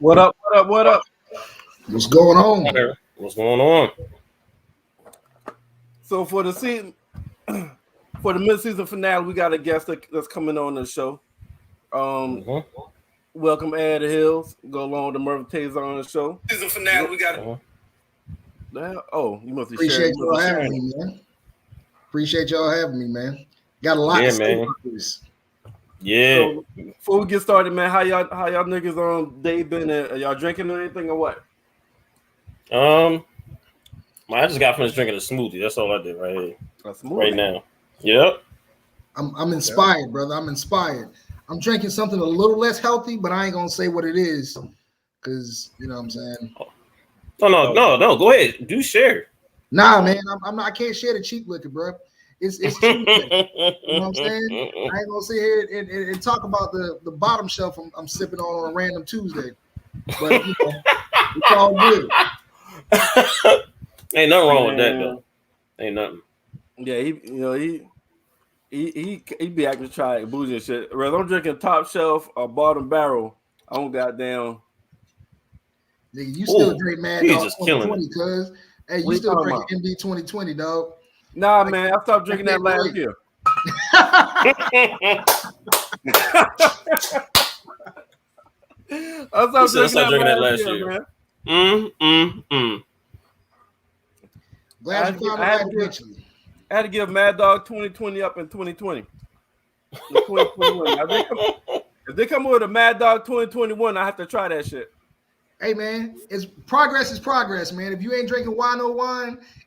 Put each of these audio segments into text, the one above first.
What up? What up? What up? What's going on? What's going on? So for the season, for the mid-season finale, we got a guest that's coming on the show. Welcome Ed Hills. Go along to Merv Taison on the show. Season finale, we got. Oh, you must be Appreciate sharing. y'all having me, man. Appreciate y'all having me, man. Got a lot to say about this. Yeah. So, before we get started, man, how y'all niggas on day been? Are y'all drinking anything or what? I just got finished drinking a smoothie. That's all I did right here. Right now. Yep. I'm inspired, brother. I'm inspired. I'm drinking something a little less healthy, but I ain't gonna say what it is, because you know what I'm saying. No. Go ahead. Do share. Nah, man. I'm not. I can't share the cheap liquor, bro. It's cheap. You know what I'm saying? I ain't gonna sit here and talk about the bottom shelf I'm sipping on a random Tuesday. But you know, it's all good. Ain't nothing wrong with that though. Ain't nothing. Yeah, he be acting try bougie and shit. Whether I'm drinking top shelf or bottom barrel, I don't goddamn. Nigga, you still drink Mad Dog 2020, cuz. Hey, you still drink MD 2020, dog. Nah, like, man, I stopped drinking that last year. I stopped drinking that last year, man. Glad you found out eventually. I had to give Mad Dog 2020 up in 2020. 2021. If they come with a Mad Dog 2021, I have to try that shit. Hey man, progress is progress, man. If you ain't drinking wine,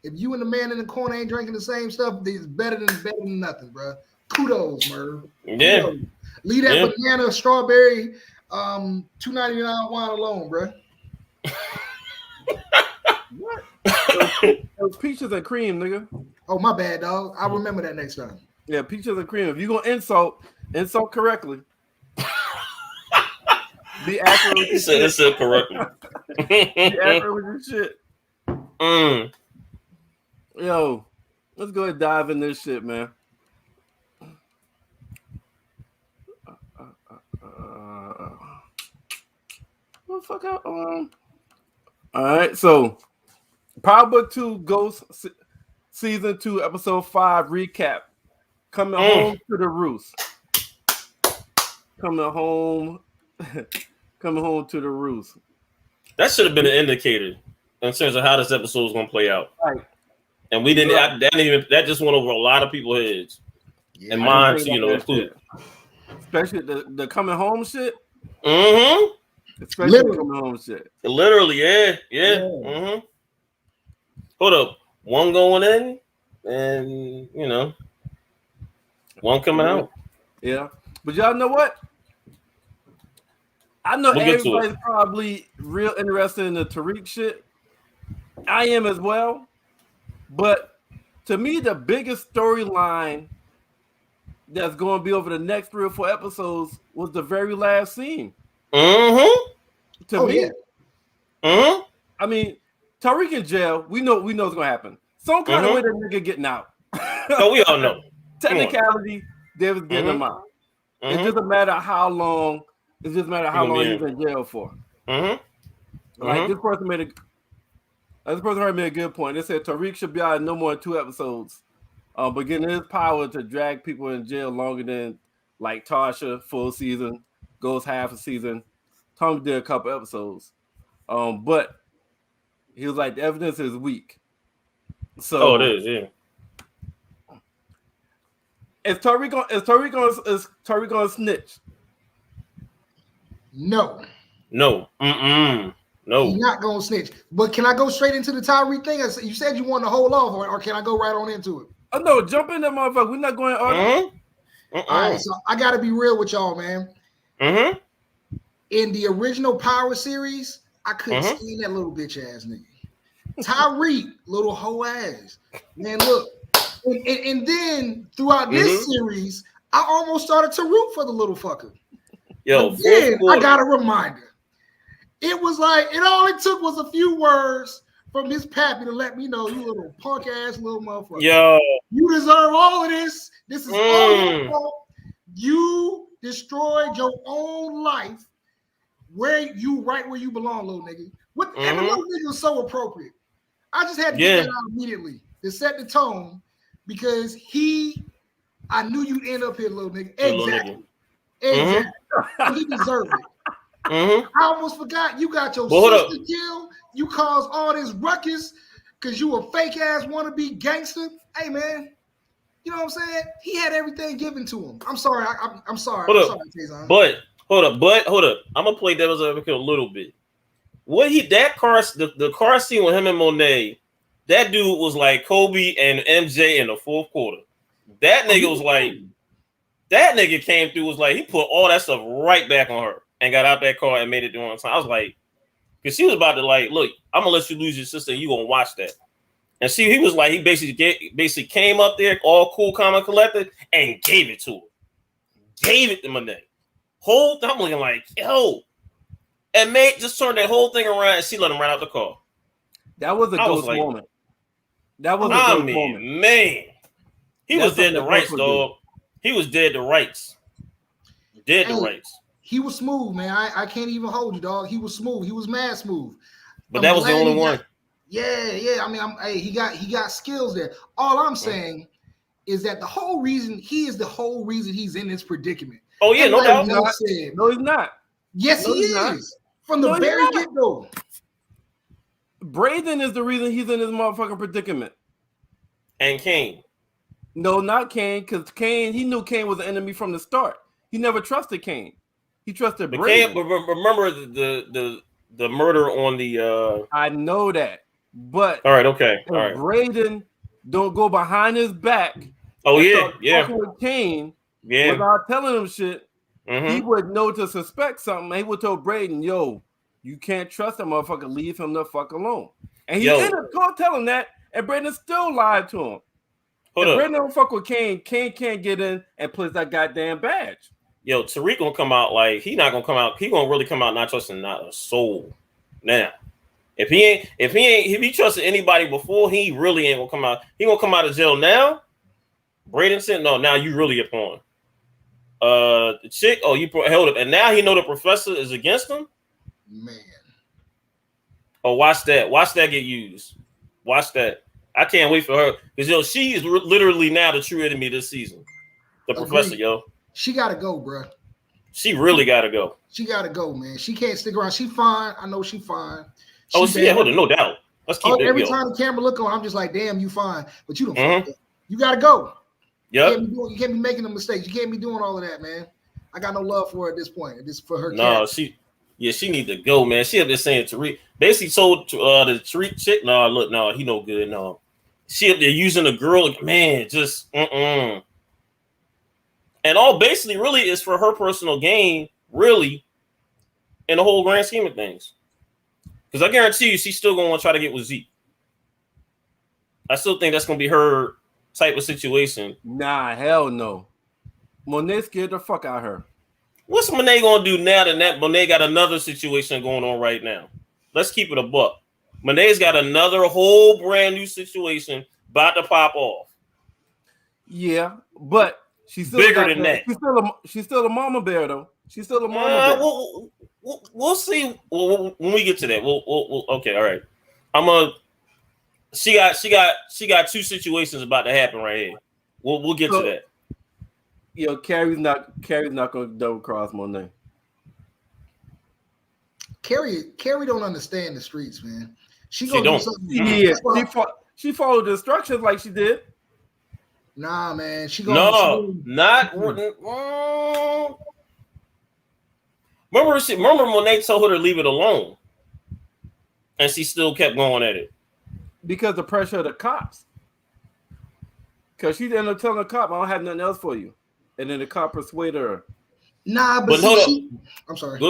if you and the man in the corner ain't drinking the same stuff, it's better than nothing, bro. Kudos, Merv. Yeah. Kudos. Leave that banana, strawberry, $2.99 wine alone, bro. What? Those peaches and cream, nigga. Oh, my bad, dog. I'll remember that next time. Yeah, peaches and cream. If you gonna insult correctly. Be accurate with your shit. It's correctly. Be accurate with your shit. Yo, let's go ahead and dive in this shit, man. What the fuck out? All right, so Power Book 2 Ghost Season 2 Episode 5 recap. Coming home to the roost. Coming home to the roost. That should have been an indicator in terms of how this episode was going to play out. Right. And we didn't. That just went over a lot of people's heads, and mine, included. Especially the coming home shit. Especially the coming home shit. Literally, yeah. Hold up, one going in, and one coming out. Yeah, but y'all know what? I know everybody's probably real interested in the Tariq shit. I am as well. But to me, the biggest storyline that's going to be over the next 3 or 4 episodes was the very last scene. To me. I mean, Tariq in jail, we know it's going to happen. Some kind of way that nigga getting out. So we all know. Technicality, they was getting him out. It doesn't matter how long. It just matter how long he's in jail for. Like this person made a good point. They said Tariq should be out in no more than 2 episodes. But getting his power to drag people in jail longer than like Tasha, full season, goes half a season. Tom did a couple episodes. But he was like, the evidence is weak. So it is, yeah. Is Tariq gonna snitch? No. No. He's not gonna snitch. But can I go straight into the Tyreek thing? You said you wanted to hold off, or can I go right on into it? Oh no, jump in there, motherfucker. We're not going to argue. All right, so I gotta be real with y'all, man. In the original Power series, I couldn't stand that little bitch ass nigga. Tyreek, little hoe ass. Man, look. And then throughout this series, I almost started to root for the little fucker. Yo, but then I got a reminder. It was like all it took was a few words from his pappy to let me know, you little punk ass little motherfucker. Yo, you deserve all of this. This is all your fault. You destroyed your own life where you belong, little nigga. And the little nigga was so appropriate. I just had to get that out immediately to set the tone because I knew you'd end up here, little nigga. Exactly. Exactly. He deserved it. I almost forgot you got your sister killed. You caused all this ruckus because you a fake ass wannabe gangster. Hey man, you know what I'm saying? He had everything given to him. I'm sorry. I'm sorry. Hold up. Hold up. I'm gonna play devil's advocate a little bit. The car scene with him and Monet, that dude was like Kobe and MJ in the fourth quarter. That nigga was like, that nigga came through, was like, he put all that stuff right back on her and got out that car and made it do on time. I was like, because she was about to like, look, I'm gonna let you lose your sister and you gonna watch that. And see, he was like, he basically came up there all cool, calm, and collected and gave it to her. Gave it to Monet. Whole time I'm looking like, yo. And mate just turned that whole thing around and she let him right out the car. That was a ghost moment. That was a ghost moment. Man. He was dead to rights, dog. He was dead to rights. Dead to rights. He was smooth, man. I can't even hold you, dog. He was smooth. He was mad smooth. But that was the only one. Yeah. I mean, he got skills there. All I'm saying is that he is the whole reason he's in this predicament. Oh yeah, no doubt. No, he's not. Yes, he is. From the very get-go. Braden is the reason he's in this motherfucking predicament. And Kane. No, not Kane, because Kane, he knew Kane was an enemy from the start. He never trusted Kane. He trusted Braden. But remember the murder on the I know that. But all right, okay. All right. Braden don't go behind his back. Oh yeah. With Kane, without telling him shit. He would know to suspect something. He would tell Braden, yo, you can't trust that motherfucker. Leave him the fuck alone. And he ended up telling that, and Braden still lied to him. If Braden don't fuck with Kane, Kane can't get in and place that goddamn badge. Yo, Tariq gonna come out like he not gonna come out. He gonna really come out not trusting not a soul. Now, if he trusted anybody before, he really ain't gonna come out. He gonna come out of jail now. Braden said, no, now you really a pawn. The chick, you held up, and now he know the professor is against him. Man. Oh, watch that get used. Watch that. I can't wait for her because she is literally now the true enemy this season. The professor, she gotta go, bro. She really gotta go. She gotta go, man. She can't stick around. She fine. I know she fine. No doubt. Let's keep it. Every time the camera look on, I'm just like, damn, you fine, but you don't. Fuck you gotta go. Yeah. You can't be making the mistakes. You can't be doing all of that, man. I got no love for her at this point. This for her. No, she need to go, man. She up there saying Tariq basically told the Tariq chick, no, he no good, no. She up there using the girl, man, just And all basically really is for her personal gain, really, in the whole grand scheme of things. Because I guarantee you, she's still gonna want to try to get with Zeke. I still think that's gonna be her type of situation. Nah, hell no. Monet scared the fuck out of her. What's Monet gonna do now that Monet got another situation going on right now? Let's keep it a buck. Monet's got another whole brand new situation about to pop off. Yeah, but she's still bigger than that. She's still a mama bear though. She's still a mama bear. We'll see when we get to that. We'll okay, all right. She got two situations about to happen right here. We'll get to that. Yo, Carrie's not gonna double cross Monet. Carrie don't understand the streets, man. She don't. Do something. Yeah, she followed the instructions like she did. Nah, man. Not. Remember Monet told her to leave it alone, and she still kept going at it because the pressure of the cops. Because she ended up telling the cop, "I don't have nothing else for you," and then the cop persuaded her. Nah, but I'm sorry. Go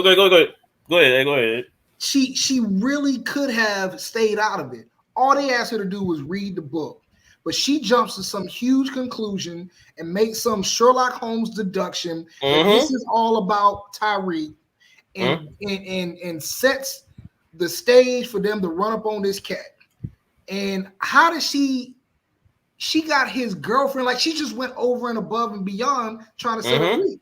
ahead. She really could have stayed out of it. All they asked her to do was read the book, but she jumps to some huge conclusion and makes some Sherlock Holmes deduction that this is all about Tyreek, and sets the stage for them to run up on this cat. And how does she got his girlfriend, like she just went over and above and beyond trying to set her free.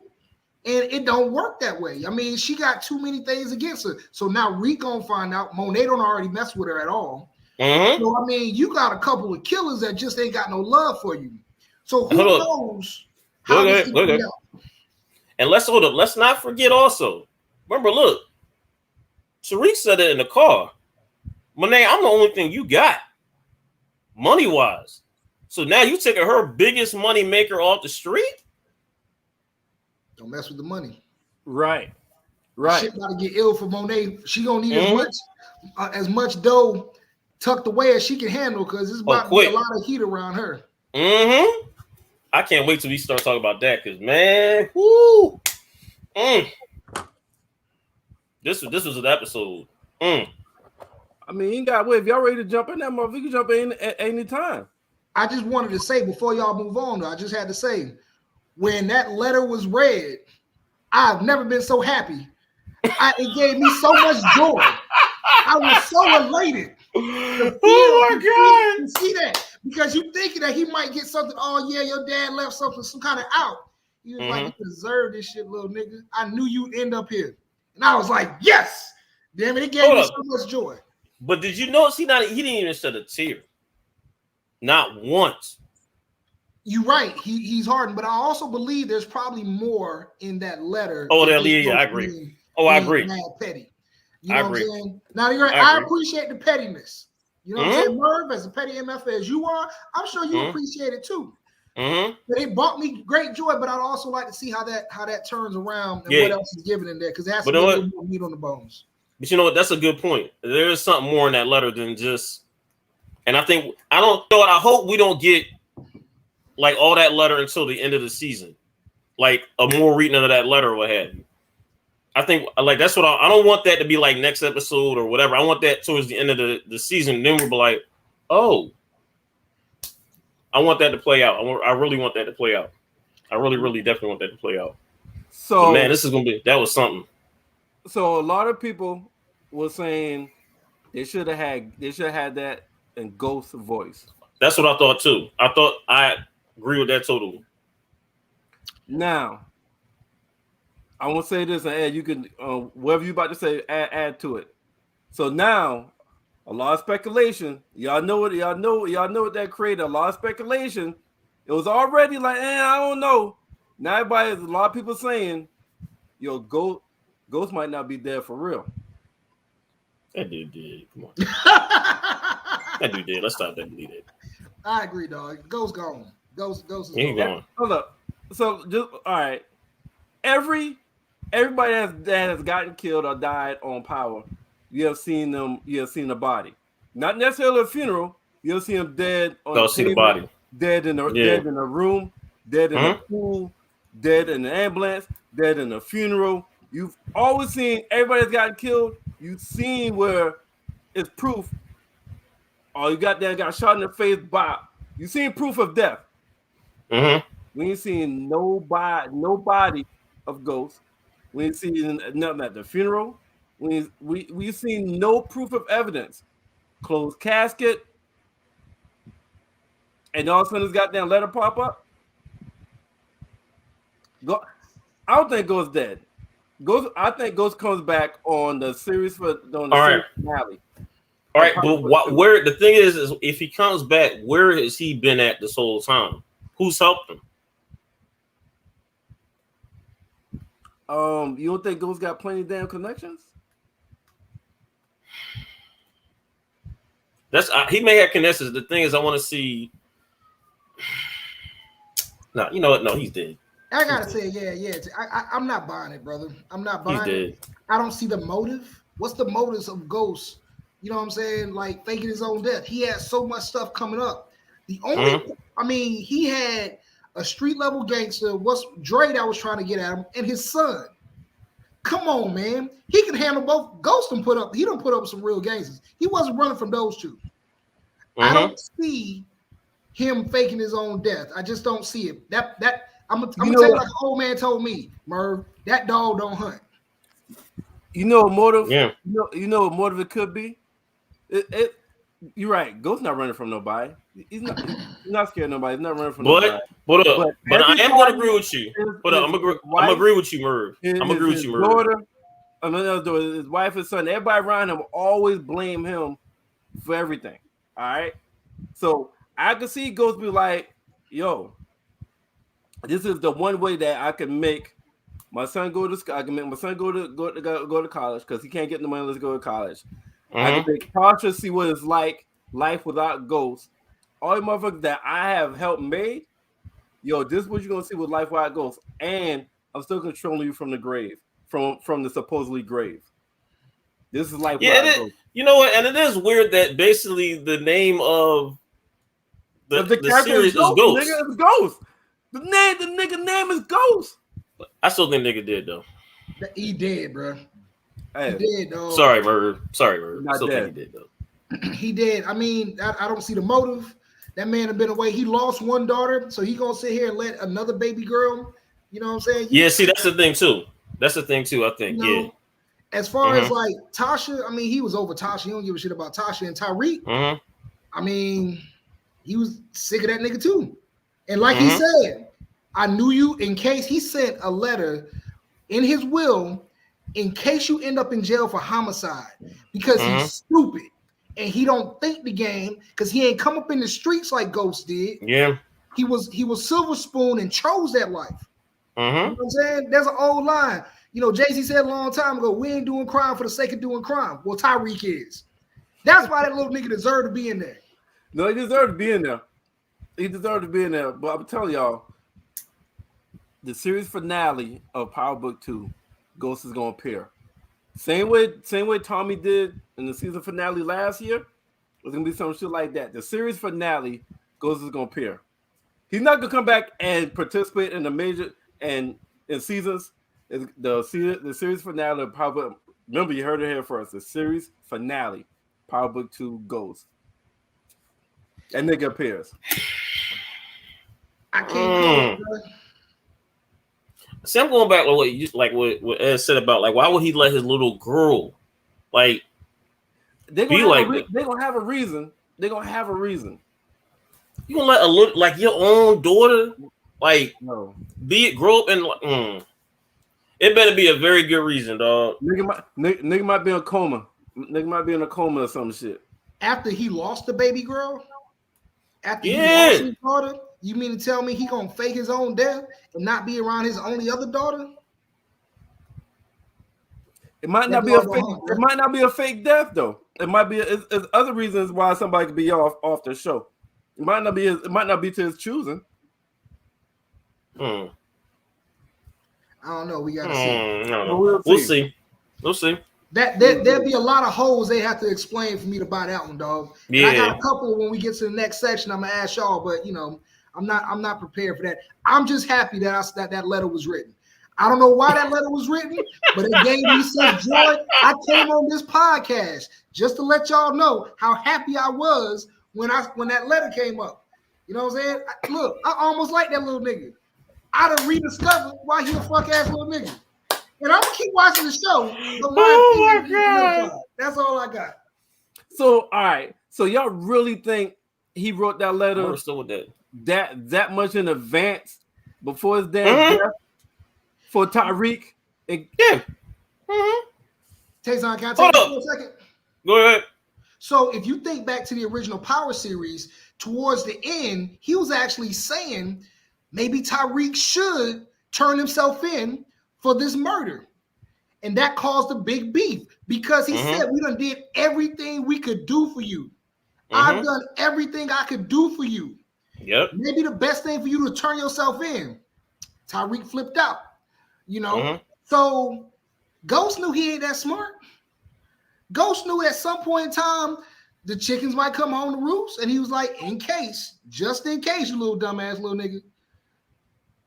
And it don't work that way. I mean, she got too many things against her. So now Reek gonna find out Monet don't already mess with her at all. Mm-hmm. So I mean, you got a couple of killers that just ain't got no love for you. So who knows how this is going out? And let's not forget also. Remember, look, Tariq said it in the car. Monet, I'm the only thing you got, money wise. So now you taking her biggest money maker off the street. Don't mess with the money. Right. Shit about to get ill for Monet. She gonna need as much dough tucked away as she can handle because it's about to be a lot of heat around her. Mm-hmm. I can't wait till we start talking about that because man, whoo, this was an episode. I mean, you got wait. If y'all ready to jump in that motherfucker, you can jump in at any time. I just wanted to say before y'all move on, though, I just had to say. When that letter was read, I've never been so happy. It gave me so much joy. I was so elated. Oh my God! To see that because you thinking that he might get something. Oh yeah, your dad left something, some kind of out. He was like, "You deserve this shit, little nigga. I knew you'd end up here," and I was like, "Yes, damn it!" It gave me so much joy. But did you notice he didn't even shed a tear, not once. You're right. He's hardened, but I also believe there's probably more in that letter. Oh, yeah, I agree. I agree. Mad petty. You know what I'm saying? Now you're right. I appreciate the pettiness. You know what I'm saying? Merv, as a petty MF as you are, I'm sure you appreciate it too. But it brought me great joy. But I'd also like to see how that turns around and what else is given in there because it has to be a little more meat on the bones. But you know what? That's a good point. There is something more in that letter than just. And I hope we don't get. Like all that letter until the end of the season, like a more reading of that letter or what have you. I think like that's what I don't want that to be like next episode or whatever. I want that towards the end of the season. Then we'll be like, oh, I want that to play out. I really want that to play out. I really definitely want that to play out. So but man, that was something. So a lot of people were saying they should have had that in Ghost's voice. That's what I thought too. I agree with that totally. Now, I want to say this, and Ed, you can whatever you about to say, add to it. So now, a lot of speculation. Y'all know what that created. A lot of speculation. It was already like, I don't know. Now a lot of people saying, yo, Ghost might not be dead for real. That dude did. Come on. That dude did. Let's stop that believe it. I agree, dog. Ghost gone. Ghost is gone. Hold up. So just all right. Everybody that has gotten killed or died on Power, you have seen them. You have seen the body, not necessarily a funeral. You have seen them dead on the see the body, dead in a room, dead in a pool, dead in the ambulance, dead in a funeral. You've always seen everybody that's gotten killed. You've seen where it's proof. Oh, you got shot in the face by. You seen proof of death. We ain't seen nobody of Ghost. We ain't seen nothing at the funeral. We seen no proof of evidence. Closed casket. And all of a sudden this goddamn letter pop up. I don't think Ghost dead. I think Ghost comes back on the series finale. All right, but where the thing is if he comes back, where has he been at this whole time? Who's helped him? You don't think Ghost got plenty of damn connections? He may have connections. The thing is, I want to see. No, you know what? No, he's dead. I gotta say, yeah. I'm not buying it, brother. I'm not buying it. I don't see the motive. What's the motives of Ghost? You know what I'm saying? Like faking his own death. He has so much stuff coming up. The only, he had a street level gangster. What's Dre that was trying to get at him, and his son. Come on, man. He can handle both. Ghost he don't put up some real gangsters. He wasn't running from those two. I don't see him faking his own death. I just don't see it. I'm gonna tell you like an old man told me, Merv, that dog don't hunt. You know what motive? Yeah. You know what motive it could be? You're right. Ghost not running from nobody. He's not. not scared of nobody. He's not running from nobody. But I am going to agree with you. I'm agree with you, Merv. I'm agree with you, Merv. His wife and son, everybody around him always blame him for everything. All right. So I could see Ghost be like, yo, this is the one way that I can make my son go to school. I can make my son go to college because he can't get the money. Let's go to college. I can make Tasha see what it's like life without Ghost. All the motherfuckers that I have helped made, yo, this is what you're gonna see with life without Ghost. And I'm still controlling you from the grave, from the supposedly grave. This is life without Ghost. You know what? And it is weird that basically the name of the series is Ghost. Nigga, is Ghost. The nigga name is Ghost. I still think nigga did though. He did, bro. Hey. He did, though. Sorry, Merv. Not still dead. think he did though. He did. I mean, I don't see the motive. That man had been away. He lost one daughter, so he gonna sit here and let another baby girl. You know what I'm saying? Yeah. See, that's the thing too. I think. You know, as far as like Tasha, I mean, he was over Tasha. He don't give a shit about Tasha and Tyreek. I mean, he was sick of that nigga too. And like he said, I knew you in case he sent a letter in his will in case you end up in jail for homicide because he's stupid and he don't think the game because he ain't come up in the streets like Ghost did. Yeah. He was Silver Spoon and chose that life. You know what I'm saying? There's an old line. You know, Jay-Z said a long time ago, we ain't doing crime for the sake of doing crime. Well, Tyreek is. That's why that little nigga deserved to be in there. No, he deserved to be in there. He deserved to be in there. But I'm telling y'all, the series finale of Power Book 2, Ghost is gonna appear. Same way Tommy did in the season finale last year. There's gonna be some shit like that. The series finale, Ghost is gonna appear. He's not gonna come back and participate in the major and in seasons. The series finale of Power Book. Remember, you heard it here first. The series finale, Power Book 2, Ghost. That nigga appears. I can't. See, I'm going back to what Ed said about like why would he let his little girl like they're gonna have a reason. They're gonna have a reason. You gonna let a little like your own daughter like be it grow up and it better be a very good reason, dog. Nigga might be in a coma. Nigga might be in a coma or some shit. After he lost the baby girl, after he lost his daughter, you mean to tell me he gonna fake his own death and not be around his only other daughter? It might not be a fake. It might not be a fake death though. It might be. It's other reasons why somebody could be off the show. It might not be. It might not be to his choosing. I don't know. We gotta see. No. We'll see. There'll be a lot of holes they have to explain for me to buy that one, dog. And I got a couple when we get to the next section. I'm gonna ask y'all, but you know, I'm not prepared for that. I'm just happy that that letter was written. I don't know why that letter was written, but it gave me such joy. I came on this podcast just to let y'all know how happy I was when that letter came up. You know what I'm saying? Look, I almost like that little nigga. I done rediscovered why he a fuck ass little nigga. And I'm gonna keep watching the show. But my God. That's all I got. So, all right. So y'all really think he wrote that letter that much in advance before his dad's death for Tyreek? Taison, can I take you for a second? Go ahead. So if you think back to the original Power series, towards the end, he was actually saying maybe Tyreek should turn himself in for this murder. And that caused a big beef because he said, we done did everything we could do for you. I've done everything I could do for you. Yep. Maybe the best thing for you to turn yourself in. Tyreek flipped out, you know? So Ghost knew he ain't that smart. Ghost knew at some point in time, the chickens might come home to roost. And he was like, just in case, you little dumbass little nigga,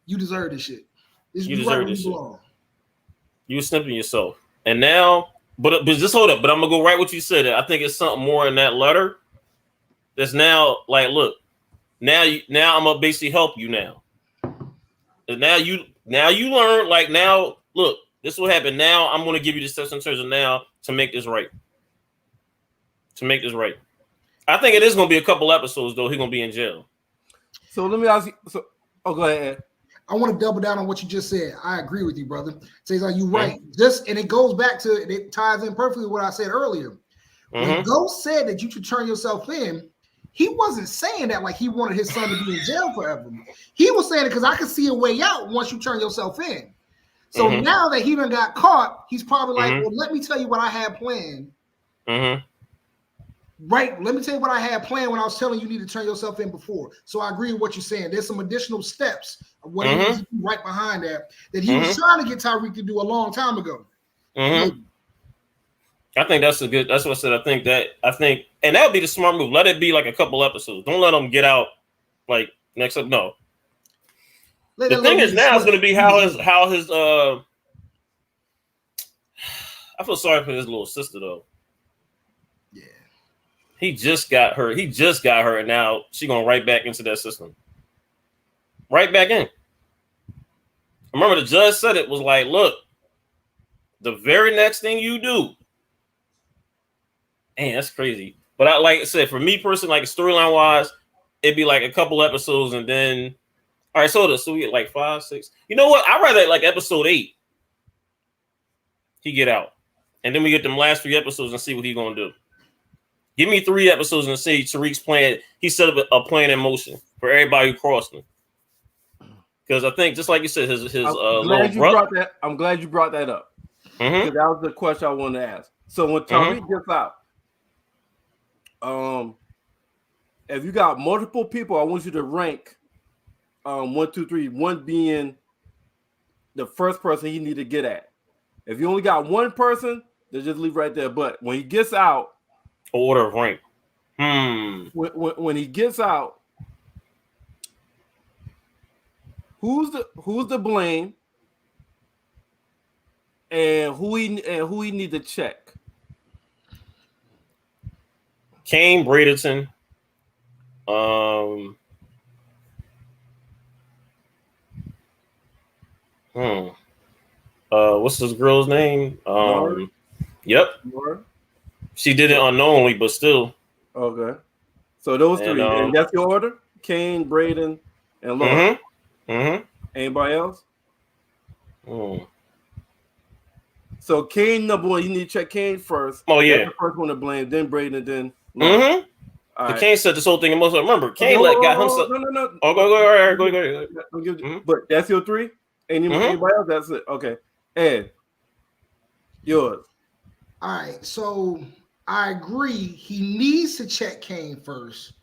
you deserve this shit. You deserve this shit. You were snipping yourself. And now, but just hold up. But I'm going to go right what you said. I think it's something more in that letter that's now like, look, now I'm going to basically help you now. And now you learn, like now, look, this is what happened. Now I'm going to give you the steps in terms of now to make this right. I think it is going to be a couple episodes, though. He's going to be in jail. So let me ask you. So, go ahead. I want to double down on what you just said. I agree with you, brother. Taison, you right. And it goes back to, it ties in perfectly with what I said earlier. When Ghost said that you should turn yourself in, he wasn't saying that like he wanted his son to be in jail forever. He was saying it because I could see a way out once you turn yourself in. So now that he done got caught, he's probably like, well, let me tell you what I had planned. Right, let me tell you what I had planned when I was telling you need to turn yourself in before. So I agree with what you're saying. There's some additional steps of what he needs to do right behind that he was trying to get Tyreek to do a long time ago. I think that's what I said. I think, and that would be the smart move. Let it be like a couple episodes. Don't let them get out like next up. No. The thing is now is going to be how his I feel sorry for his little sister though. Yeah. He just got her. And now she's going right back into that system. Right back in. I remember the judge said it was like, look, the very next thing you do. Man, that's crazy. But like I said, for me personally, like storyline wise, it'd be like a couple episodes and then, all right, so we get like 5, 6. You know what? I'd rather like episode 8. He get out. And then we get them last 3 episodes and see what he's going to do. Give me 3 episodes and see Tariq's plan. He set up a plan in motion for everybody who crossed him. Because I think, just like you said, his I'm glad you brought that up. Because that was the question I wanted to ask. So when Tariq gets out, if you got multiple people, I want you to rank 1, 2, 3. 1 being the first person he need to get at. If you only got one person, then just leave right there. But when he gets out, order of rank. When he gets out, who's the blame, and who he need to check? Kane, Bradenton, what's this girl's name? Yep. Merv? She did it unknowingly, but still. Okay. So those 3, and that's your order? Kane, Braden, and Laura. Anybody else? So Kane, number 1, you need to check Kane first. Oh yeah. That's the first one to blame, then Braden, then Laura. Right. Kane said this whole thing. Remember, Kane got himself. No. Oh, go. But that's your 3? Anybody else? That's it. Okay. Ed, yours. All right. So I agree. He needs to check Kane first.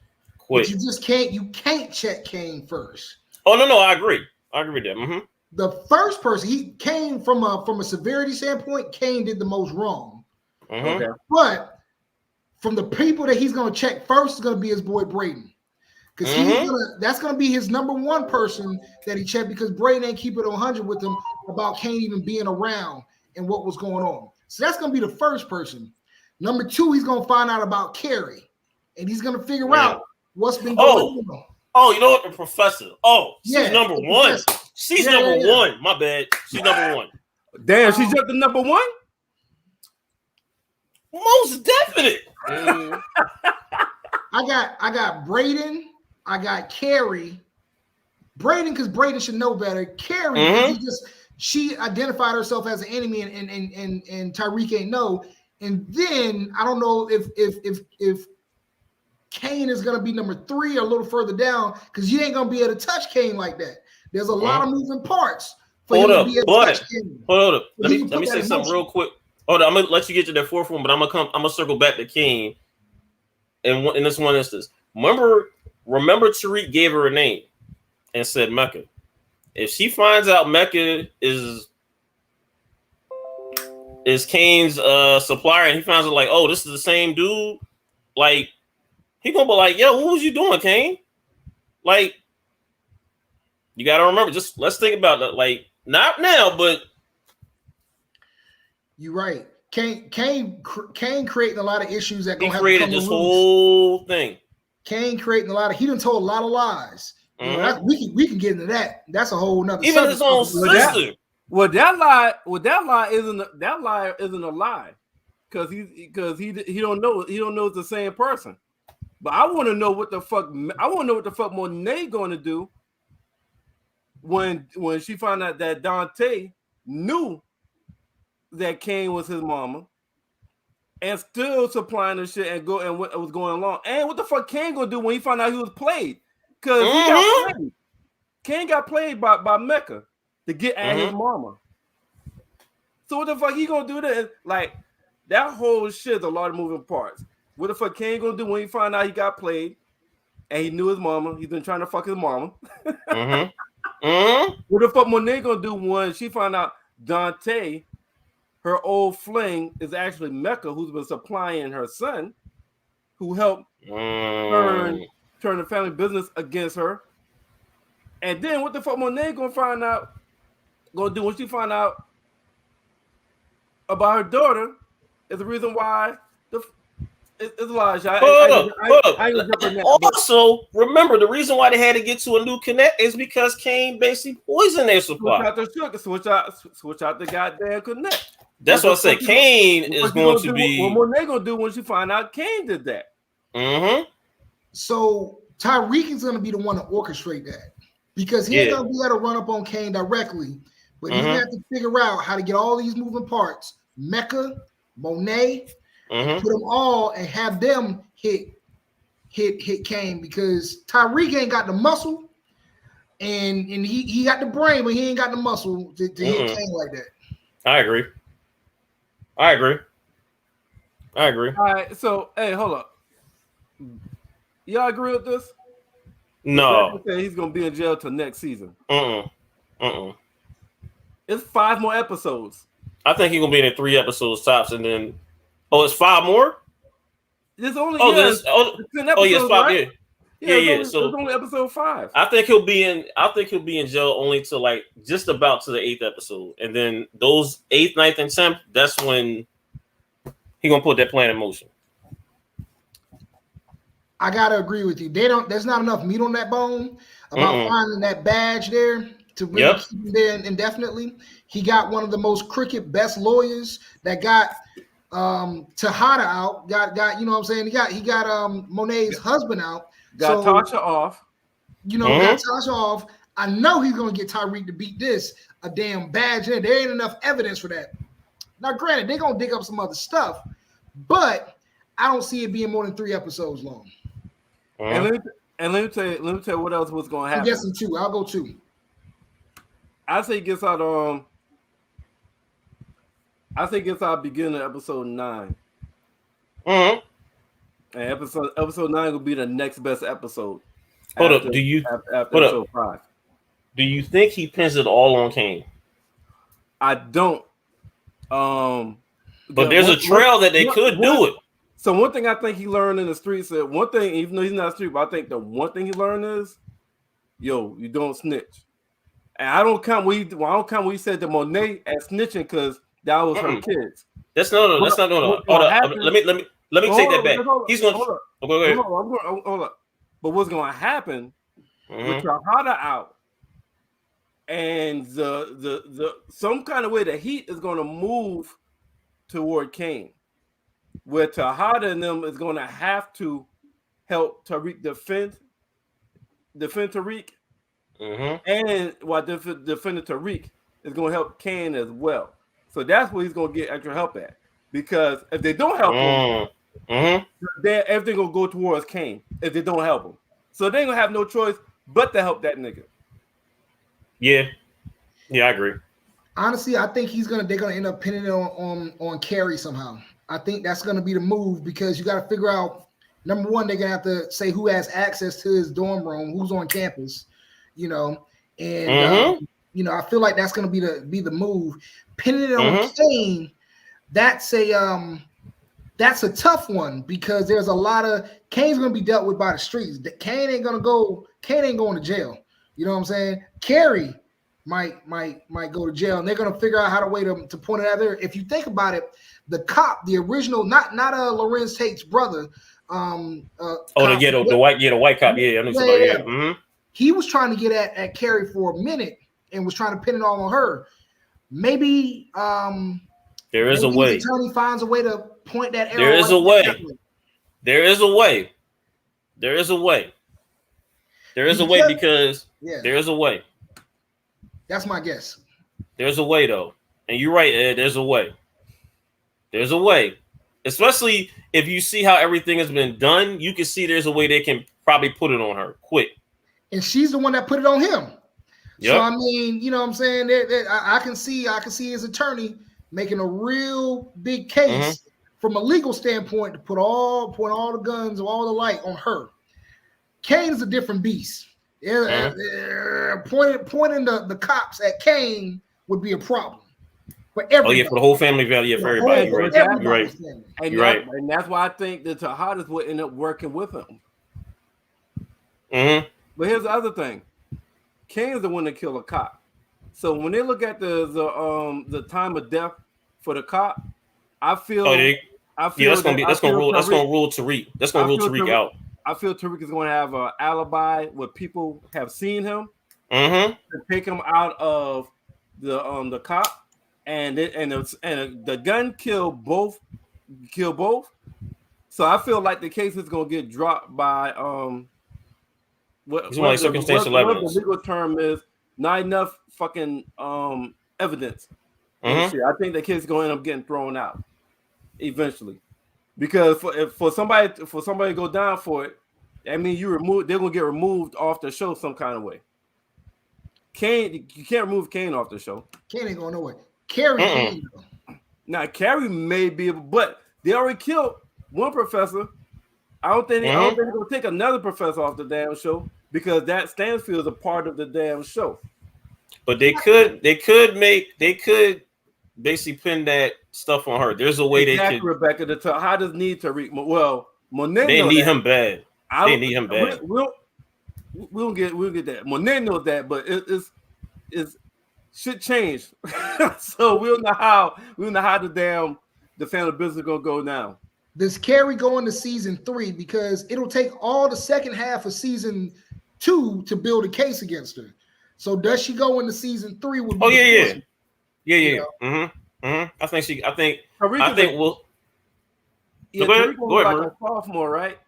But you just can't. You can't check Kane first. Oh no, I agree. I agree with that. The first person, he came from a severity standpoint. Kane did the most wrong. Okay. But from the people that he's going to check first is going to be his boy Braden, because that's going to be his number 1 person that he checked, because Braden ain't keep it 100 with him about Kane even being around and what was going on. So that's going to be the first person. Number 2, he's going to find out about Carrie, and he's going to figure out what's been going on. Oh, you know what? The professor. Oh, she's number 1. She's number 1. My bad. She's number 1. Damn, she's just the number 1? Most definite. I got Braden. I got Carrie. Braden, because Braden should know better. Carrie, she identified herself as an enemy, and Tyreek ain't know. And then I don't know if Kane is gonna be number 3 or a little further down, because you ain't gonna be able to touch Kane like that. There's a lot of moving parts for him to be able to touch Kane. Hold up. Let me say something real quick. Hold on, I'm gonna let you get to that 4th one, but I'm gonna circle back to Kane. And in this one instance, remember Tariq gave her a name and said Mecca. If she finds out Mecca is Kane's supplier, and he finds out like, oh, this is the same dude, like he gonna be like, yo, what was you doing, Kane? Like, you gotta remember, just let's think about that. Like, not now, but you're right. Kane creating a lot of issues that he created this whole thing. Kane creating a lot of. He done told a lot of lies. You know, we can get into that. That's a whole nother. Even his own sister. That lie isn't a lie, because he don't know it's the same person. But I want to know what the fuck. I want to know what the fuck Monet going to do when she found out that Dante knew that Kane was his mama, and still supplying the shit and what was going along. And what the fuck Kane gonna do when he found out he was played? Because he got played. Kane got played by Mecca to get at his mama. So what the fuck he gonna do that? Like that whole shit is a lot of moving parts. What the fuck Kane gonna do when he found out he got played and he knew his mama? He's been trying to fuck his mama. What the fuck Monet gonna do when she found out Dante, her old fling, is actually Mecca, who's been supplying her son, who helped turn the family business against her? And then what the fuck Monet gonna do when she find out about her daughter is the reason why it's a lot of shit. Also, remember the reason why they had to get to a new connect is because Kane basically poisoned their supply. Switch out the goddamn connect. That's what I said. Kane is going to be. What Monet gonna do when she find out Kane did that? So Tyreek is gonna be the one to orchestrate that because he ain't gonna be able to run up on Kane directly, but he's gonna have to figure out how to get all these moving parts. Mecca, Monet. Put them all and have them hit Kane because Tyreek ain't got the muscle and he got the brain, but he ain't got the muscle to hit Kane like that. I agree. All right, so hey, hold up. Y'all agree with this? No. He's gonna be in jail till next season. It's 5 more episodes. I think he's gonna be in 3 episodes tops, and then it's 5 more. There's only 10 episodes, 5. Right? Yeah. So it's only episode 5. I think he'll be in jail only till like just about to the 8th episode, and then those 8th, 9th, and 10th. That's when he gonna put that plan in motion. I gotta agree with you. There's not enough meat on that bone about finding that badge there to really keep him there indefinitely. He got one of the most crooked best lawyers that got Tejada out. Got you know what I'm saying? He got Monet's husband out. Got Tasha off. Got Tasha off. I know he's gonna get Tyreek to beat this a damn badge. There ain't enough evidence for that. Now, granted, they're gonna dig up some other stuff, but I don't see it being more than 3 episodes long. And let me tell you what else was gonna happen. I'm guessing 2. I'll go 2. I say he gets out beginning of episode 9. And episode 9 will be the next best episode. After episode 5. Do you think he pins it all on Kane? I don't. But there's a trail that they could do it. So one thing I think he learned in the streets, one thing, even though he's not a street, but I think the one thing he learned is, you don't snitch. And I don't count when he said to Monet as snitching because that was her kids. That's no. Hold up. Let me take that back. He's gonna hold up. Hold up. But what's gonna happen with Tejada out, and the some kind of way the heat is gonna move toward Kane, where Tejada and them is gonna have to help Tariq defend Tariq. And while defending Tariq is going to help Kane as well. So that's where he's going to get extra help at. Because if they don't help him, then everything will go towards Kane if they don't help him. So they ain't going to have no choice but to help that nigga. Yeah, I agree. Honestly, I think they're gonna end up pinning it on Carrie somehow. I think that's gonna be the move because you got to figure out, number one, they're gonna have to say who has access to his dorm room, who's on campus. I feel like that's gonna be the move. Pinning it on Kane, that's a tough one because there's a lot of Kane's gonna be dealt with by the streets. Kane ain't going to jail. You know what I'm saying? Carrie might go to jail, and they're gonna figure out how to point it out there. If you think about it, the cop, the original, not Lorenz Tate's brother. The white cop. Yeah, I know somebody. Yeah. Mm-hmm. He was trying to get at Carrie for a minute and was trying to pin it all on her. Maybe there is a way. The attorney finds a way to point that arrow. There is a way. There is a way. There is a way. There is a way because there is a way. That's my guess. There's a way though, and you're right, Ed. There's a way. There's a way, especially if you see how everything has been done. You can see there's a way they can probably put it on her quick. And she's the one that put it on him. Yep. So I mean, you know what I'm saying? I can see his attorney making a real big case from a legal standpoint to put all the guns, all the light on her. Kane is a different beast. Pointing the cops at Kane would be a problem for everybody. Oh yeah, for the whole family value, for everybody. You're right. You're right. And that's why I think that Tejadas would end up working with him. But here's the other thing: Kane's the one that killed a cop. So when they look at the time of death for the cop, I feel that's gonna rule Tariq. That's gonna rule Tariq out. I feel Tariq is going to have an alibi where people have seen him to take him out of the cop, and the gun killed both. So I feel like the case is going to get dropped by what circumstantial evidence. The legal term is not enough fucking evidence. I think the case is going to end up getting thrown out eventually. Because for somebody to go down for it, I mean they're gonna get removed off the show some kind of way. You can't remove Kane off the show. Kane ain't going nowhere. Carrie. Now Carrie may be able, but they already killed one professor. I don't think they're gonna take another professor off the damn show because that Stansfield is a part of the damn show. But they could basically pin that stuff on her. There's a way they could. Rebecca, the Tejadas need Tariq. Well, Monet they need him bad. They need him bad. We'll get that. Monet knows that, but it's shit changed. So we'll know how the family business is gonna go now. Does Carrie go into season 3? Because it'll take all the second half of season 2 to build a case against her. So does she go into season 3? Yeah. I think we'll. Yeah, go ahead, like a sophomore, right?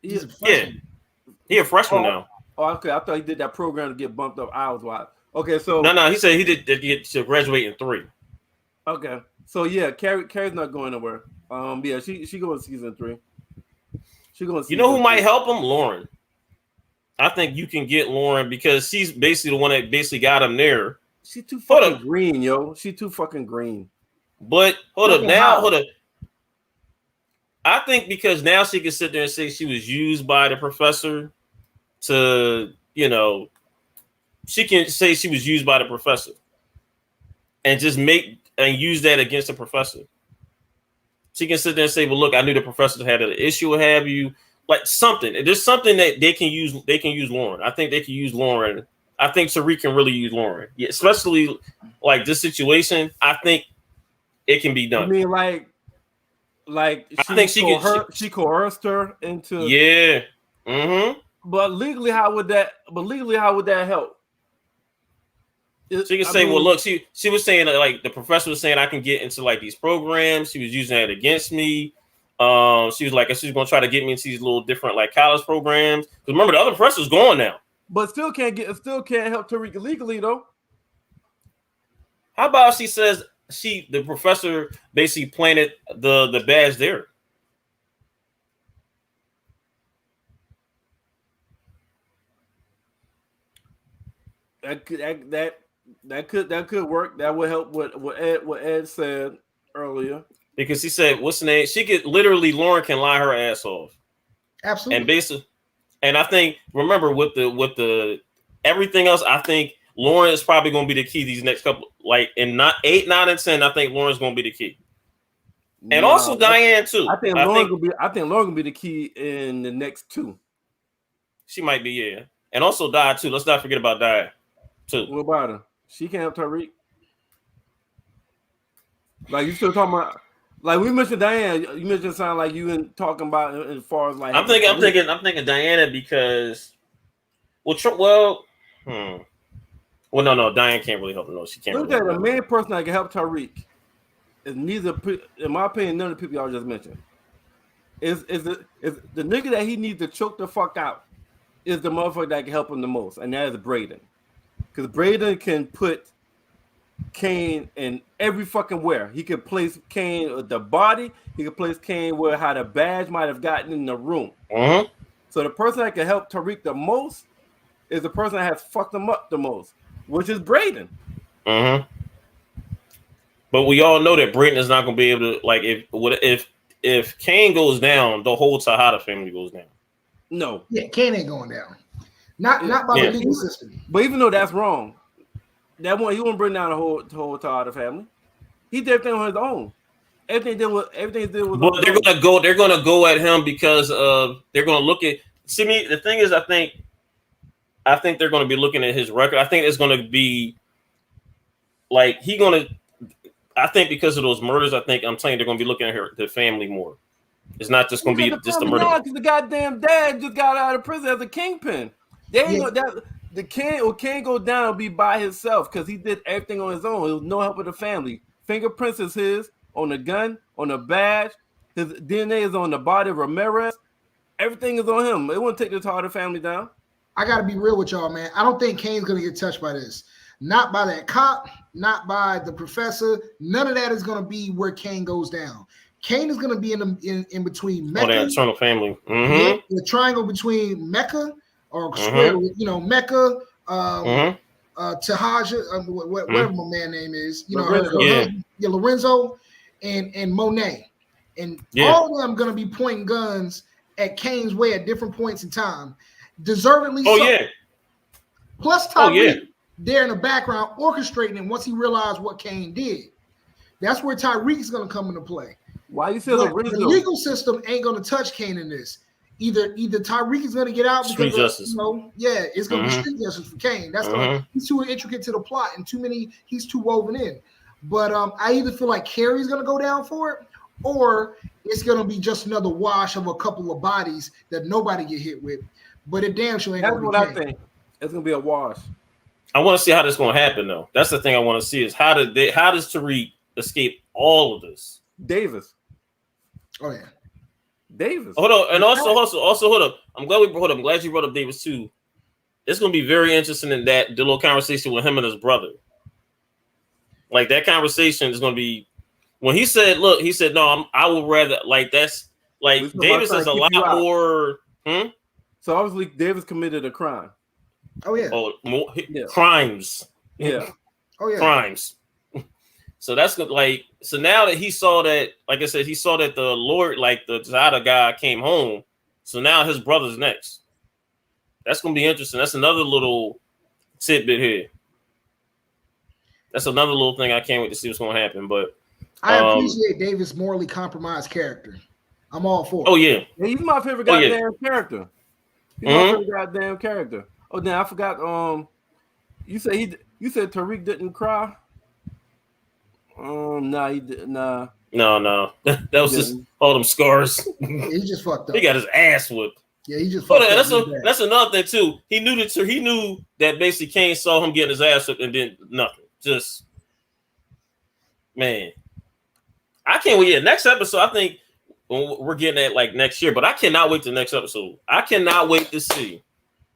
He's a freshman. He a freshman now. Oh, okay. I thought he did that program to get bumped up hours wise. Okay, so no. He said he did to graduate in 3. Okay, so yeah, Carrie's not going nowhere. Yeah, she going to season 3. She going. You know who might help him? Lauren. I think you can get Lauren because she's basically the one that basically got him there. She's too fucking green, yo. She's too fucking green. But hold up. I think because now she can sit there and say she was used by the professor to, she can say she was used by the professor and just use that against the professor. She can sit there and say, well, look, I knew the professor had an issue with have you. Like something. There's something that they can use. They can use Lauren. I think they can use Lauren. I think Tariq can really use Lauren. Yeah, especially like this situation. I think it can be done. I mean, like I think she coerced her into. Yeah. But legally, how would that help? She can say, well, look, she was saying that, like, the professor was saying I can get into like these programs. She was using that against me. She was like, she's gonna try to get me into these little different like college programs. Because remember, the other professor's gone now. But still can't help Tariq legally though. How about she says the professor basically planted the badge there? That could work. That would help what Ed said earlier. Because he said, what's the name? She could literally, Lauren can lie her ass off. Absolutely. And basically, and I think, remember with the everything else, I think Lauren is probably going to be the key these next couple, like in 8, 9, and 10. I think Lauren's going to be the key, and also Diane too. I think Lauren will be the key in the next 2. She might be, yeah, and also Diane too. Let's not forget about Diane too. What about her? She can't help Tariq. Like you still talking about? Like we mentioned Diane, you mentioned something like you been talking about as far as like I'm thinking Diana because no, Diane can't really help her. No, she can't. Look at the main person that can help Tariq is neither, in my opinion, none of the people y'all just mentioned. is the nigga that he needs to choke the fuck out is the motherfucker that can help him the most, and that is Braden. Because Braden can put Kane in every fucking where. He could place Kane with the body. He could place Kane where how the badge might have gotten in the room. Mm-hmm. So the person that can help Tariq the most is the person that has fucked him up the most, which is Braden. Mm-hmm. But we all know that Braden is not going to be able to, like, if Kane goes down, the whole Tejada family goes down. No. Yeah, Kane ain't going down. Not by the legal system. But even though that's wrong, that one he won't bring down the whole Tejada family. He did everything on his own. Everything did was. But they're gonna go at him because they're gonna look at. See me. The thing is, I think they're gonna be looking at his record. I think it's gonna be like I think because of those murders, I'm saying they're gonna be looking at the family more. It's not just gonna be just the murder. Because the goddamn dad just got out of prison as a kingpin. They ain't Kane go down and be by himself because he did everything on his own. There was no help with the family. Fingerprints is his on the gun, on the badge. His DNA is on the body of Ramirez. Everything is on him. It wouldn't take the Tejada family down. I got to be real with y'all, man. I don't think Kane's going to get touched by this. Not by that cop, not by the professor. None of that is going to be where Kane goes down. Kane is going to be in between Mecca. Oh, the eternal family. Mm-hmm. The triangle between Mecca or square, Mecca, Tahaja, whatever my man name is, Lorenzo and Monet. And all of them going to be pointing guns at Kane's way at different points in time. Deservedly so. Yeah. Plus Tyreek there in the background orchestrating it once he realized what Kane did. That's where Tyreek is going to come into play. Why you say the legal system ain't going to touch Kane in this? Either Tyreek is going to get out because street justice. It's going to be street justice for Kane. That's he's too intricate to the plot and he's too woven in. But I either feel like Carrie's going to go down for it, or it's going to be just another wash of a couple of bodies that nobody get hit with. But it damn sure ain't going to be Kane. I think. It's going to be a wash. I want to see how this is going to happen, though. That's the thing I want to see is how does Tariq escape all of this? Davis. Oh yeah, Davis. Hold on, and also hold up. I'm glad you brought up Davis too. It's going to be very interesting in the little conversation with him and his brother. Like that conversation is going to be when he said, no, I would rather that's like Davis is a lot more. So obviously Davis committed a crime. Oh yeah. Crimes. Yeah. Oh yeah. Crimes. So that's good. Like, so now that he saw that, like I said, he saw that the Lord, like the Zada guy came home. So now his brother's next. That's going to be interesting. That's another little tidbit here. That's another little thing I can't wait to see what's going to happen. But I appreciate Davis' morally compromised character. I'm all for it. Oh, yeah. He's my favorite goddamn character. He's my favorite goddamn character. Oh, then I forgot. You said Tariq didn't cry. Nah, he did. Nah. No. That was just all them scars. He just fucked up. He got his ass whooped. Yeah, he just fucked up. That's another thing too. He knew that basically Kane saw him getting his ass whooped and did nothing. Just man, I can't wait. Yeah, next episode. I think we're getting at like next year, but I cannot wait to the next episode. I cannot wait to see.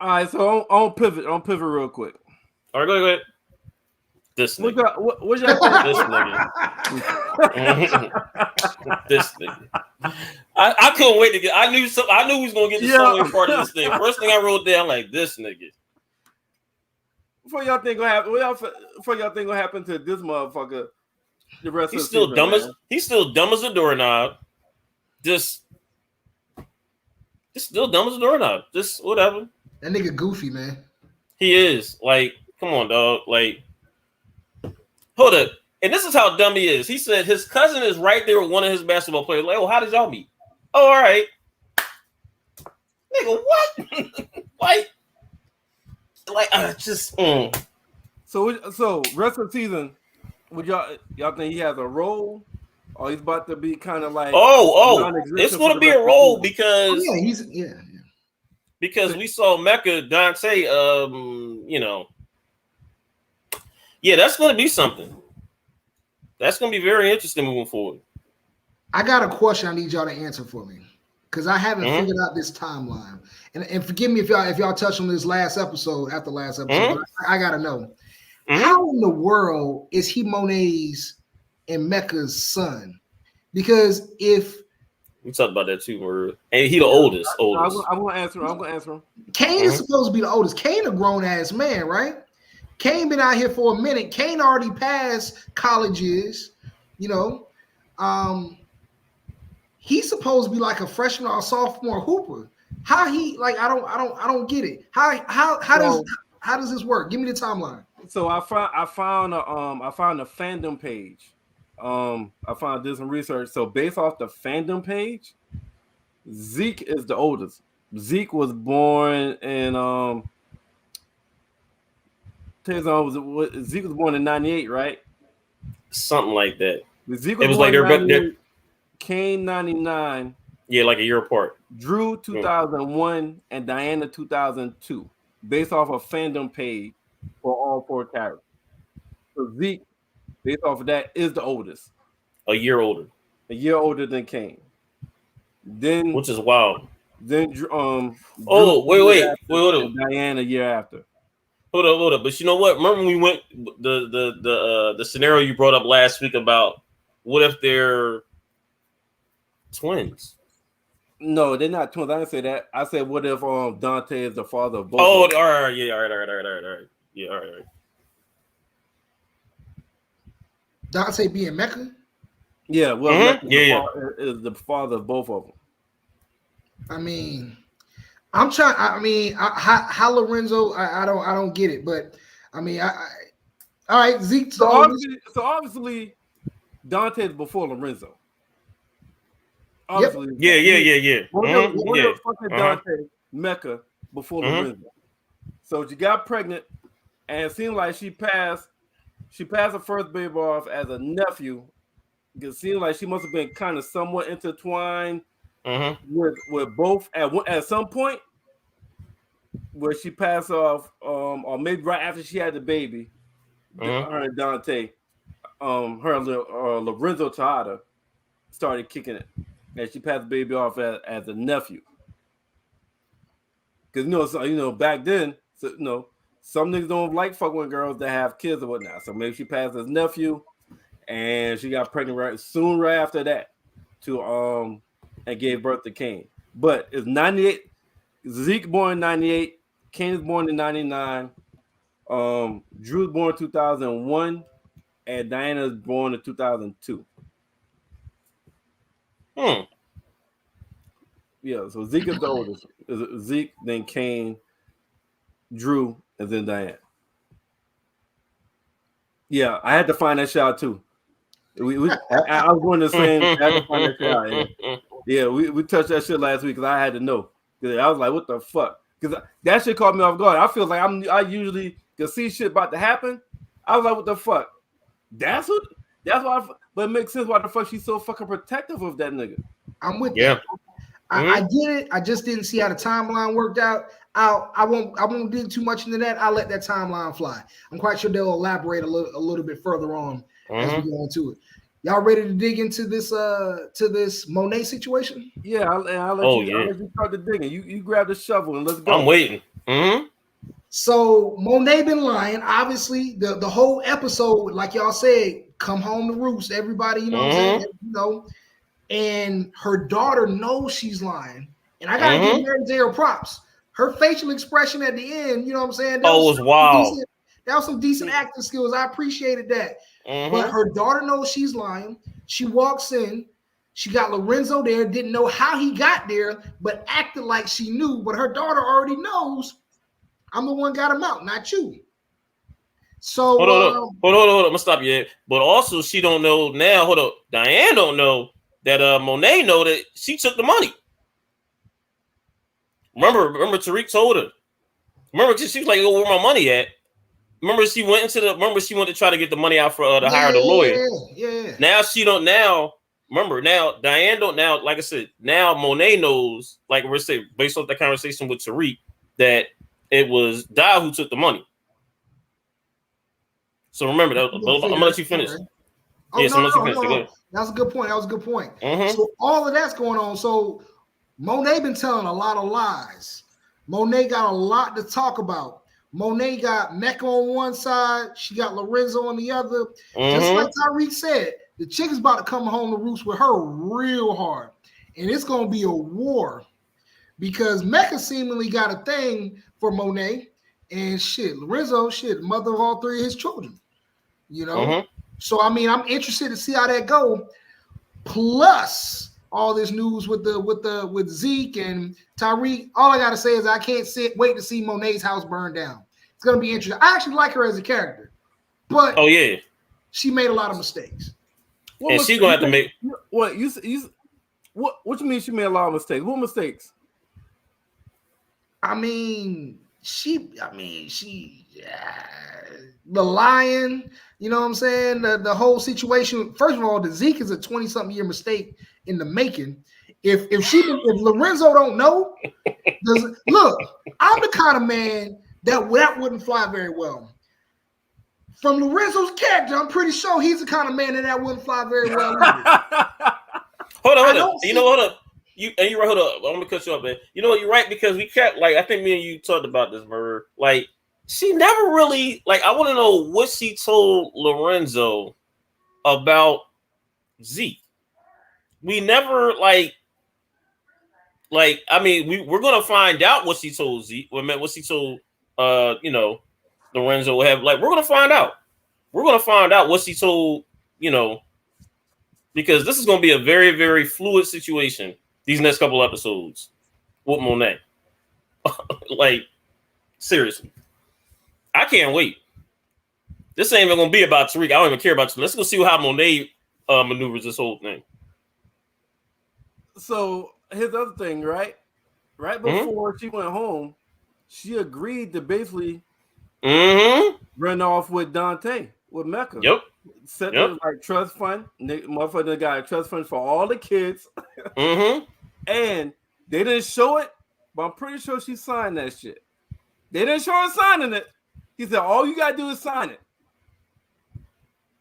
All right, so on pivot real quick. All right, go ahead. This nigga. What's your thing? This nigga. This nigga. I couldn't wait to get. I knew he was gonna get the song part of this thing. First thing I wrote down, like this nigga. Before y'all think gonna happen, gonna happen to this motherfucker? The rest he's of still the season, he's still dumb as a doorknob. Just still dumb as a doorknob. Just whatever. That nigga goofy, man. He is. Like, come on, dog. Like, hold up. And this is how dumb he is. He said his cousin is right there with one of his basketball players. Like, oh, how did y'all meet? Oh, all right. Nigga, what? So rest of the season, would y'all think he has a role? Or he's about to be kind of like it's going to be a role because because we saw Mecca Dante that's going to be something. That's going to be very interesting moving forward. I got a question I need y'all to answer for me. because I haven't figured out this timeline. And forgive me if y'all touched on this last episode, but I gotta know. How in the world is he Monet's and Mecca's son? Because if we talked about that too, Merv. And he the oldest. I'm gonna answer him. Cain is supposed to be the oldest. Cain a grown ass man, right? Cain been out here for a minute. Cain already passed colleges, you know. He's supposed to be like a freshman or a sophomore hooper. How he like? I don't get it. How does this work? Give me the timeline. So I found a fandom page. I found this in research. So based off the fandom page, Zeke is the oldest. Zeke was born in Zeke was born in 98, right? Something like that. Zeke was born in 98, Kane 99. Yeah, like a year apart. Drew 2001 and Diana 2002. Based off a fandom page for all 4 characters. So Zeke, based off of that, is the oldest. A year older. A year older than Kane. Then, which is wild. Then wait, hold on. Diana a year after. Hold up. But you know what? Remember when we went the scenario you brought up last week about what if they're twins? No, they're not twins. I didn't say that. I said, what if Dante is the father of both? Oh, all right. Yeah, all right. Yeah, all right. Dante being Mecca? Yeah, well, is the father of both of them. I mean, I'm trying. How Lorenzo? I don't get it. But I mean, all right, Zeke. So obviously, Dante is before Lorenzo. Obviously, yeah. What the fuck is Dante Mecca before Lorenzo? So she got pregnant, and it seemed like she passed her first baby off as a nephew. It seemed like she must have been kind of somewhat intertwined with both at some point, where she passed off, or maybe right after she had the baby. Her and Dante, Lorenzo Tejada started kicking it. And she passed the baby off as a nephew. Because back then, some niggas don't like fucking with girls that have kids or whatnot. So maybe she passed as nephew, and she got pregnant right after that and gave birth to Kane. But it's 98. Zeke born in 98. Kane is born in 99. Drew's born in 2001, and Diana's born in 2002. Yeah, so Zeke is the oldest. Zeke, then Kane, Drew, and then Diane. Yeah, I had to find that shit out too. I was going to say I had to find that shit out. Yeah, we touched that shit last week because I had to know. Because I was like, what the fuck? Because that shit caught me off guard. I feel like I usually can see shit about to happen. I was like, what the fuck? That's why. But it makes sense why the fuck she's so fucking protective of that nigga. I'm with you. I get it. I just didn't see how the timeline worked out. I won't dig too much into that. I'll let that timeline fly. I'm quite sure they'll elaborate a little bit further on as we go into it. Y'all ready to dig into this Monet situation? Yeah, I'll let you start the digging. You grab the shovel and let's go. I'm waiting. So Monet been lying. Obviously, the whole episode, like y'all said, come home to roost. Everybody, you know what I'm saying? And her daughter knows she's lying. And I gotta give Mary J her props. Her facial expression at the end, you know what I'm saying? That was wild. That was some decent acting skills. I appreciated that. But her daughter knows she's lying. She walks in. She got Lorenzo there, didn't know how he got there, but acted like she knew. But her daughter already knows I'm the one got him out, not you. So hold on. I'm gonna stop you. But also, she don't know now. Hold up, Diane don't know that Monet know that she took the money. Remember Tariq told her. Remember, she was like, "Oh, where my money at?" Remember, she went to try to get the money out for to hire the lawyer. Yeah. Now she don't. Now remember, now Diane don't. Now, like I said, now Monet knows. Like we're saying, based off that conversation with Tariq, that it was Di who took the money. So remember, I'm gonna let you finish. Yes, I'm gonna let you finish. That was a good point. So all of that's going on. So Monet been telling a lot of lies. Monet got a lot to talk about. Monet got Mecca on one side, she got Lorenzo on the other. Just like Tyreek said, the chick is about to come home to roost with her real hard. And it's going to be a war because Mecca seemingly got a thing for Monet. And shit, Lorenzo, mother of all three of his children. You know? So, I mean, I'm interested to see how that go. Plus all this news with Zeke and Tyreek. All I got to say is I can't wait to see Monet's house burn down. It's going to be interesting. I actually like her as a character. But she made a lot of mistakes. And she's going to have to make... What you mean she made a lot of mistakes? What mistakes? I mean, the lying, you know what I'm saying? The whole situation. First of all, the Zeke is a 20-something year mistake in the making. If Lorenzo don't know, look, I'm the kind of man that wouldn't fly very well. From Lorenzo's character, I'm pretty sure he's the kind of man that wouldn't fly very well. Hold on. Hold up. You're right. Hold up. I'm gonna cut you up, man. You know what? You're right because we kept I think me and you talked about this, Merv. She never really I want to know what she told Lorenzo about Zeke. We never I mean, we're gonna find out what she told Zeke. What she told Lorenzo have we're gonna find out. We're gonna find out what she told because this is gonna be a very, very fluid situation. These next couple episodes with Monet. Seriously. I can't wait. This ain't even going to be about Tariq. I don't even care about you. Let's go see how Monet maneuvers this whole thing. So, here's the other thing, right? Right before she went home, she agreed to basically run off with Dante, with Mecca. Yep. Set up trust fund. Motherfucker got a trust fund for all the kids. And they didn't show it, but I'm pretty sure she signed that shit. They didn't show her signing it. He said, all you got to do is sign it.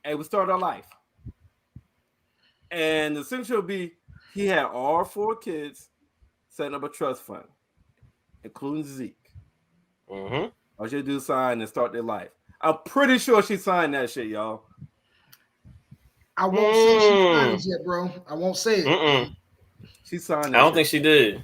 And we start our life. And the essential would be he had all 4 kids setting up a trust fund, including Zeke. All she do is sign and start their life. I'm pretty sure she signed that shit, y'all. I won't say she signed it yet, bro. I won't say it. She signed that I don't think she did.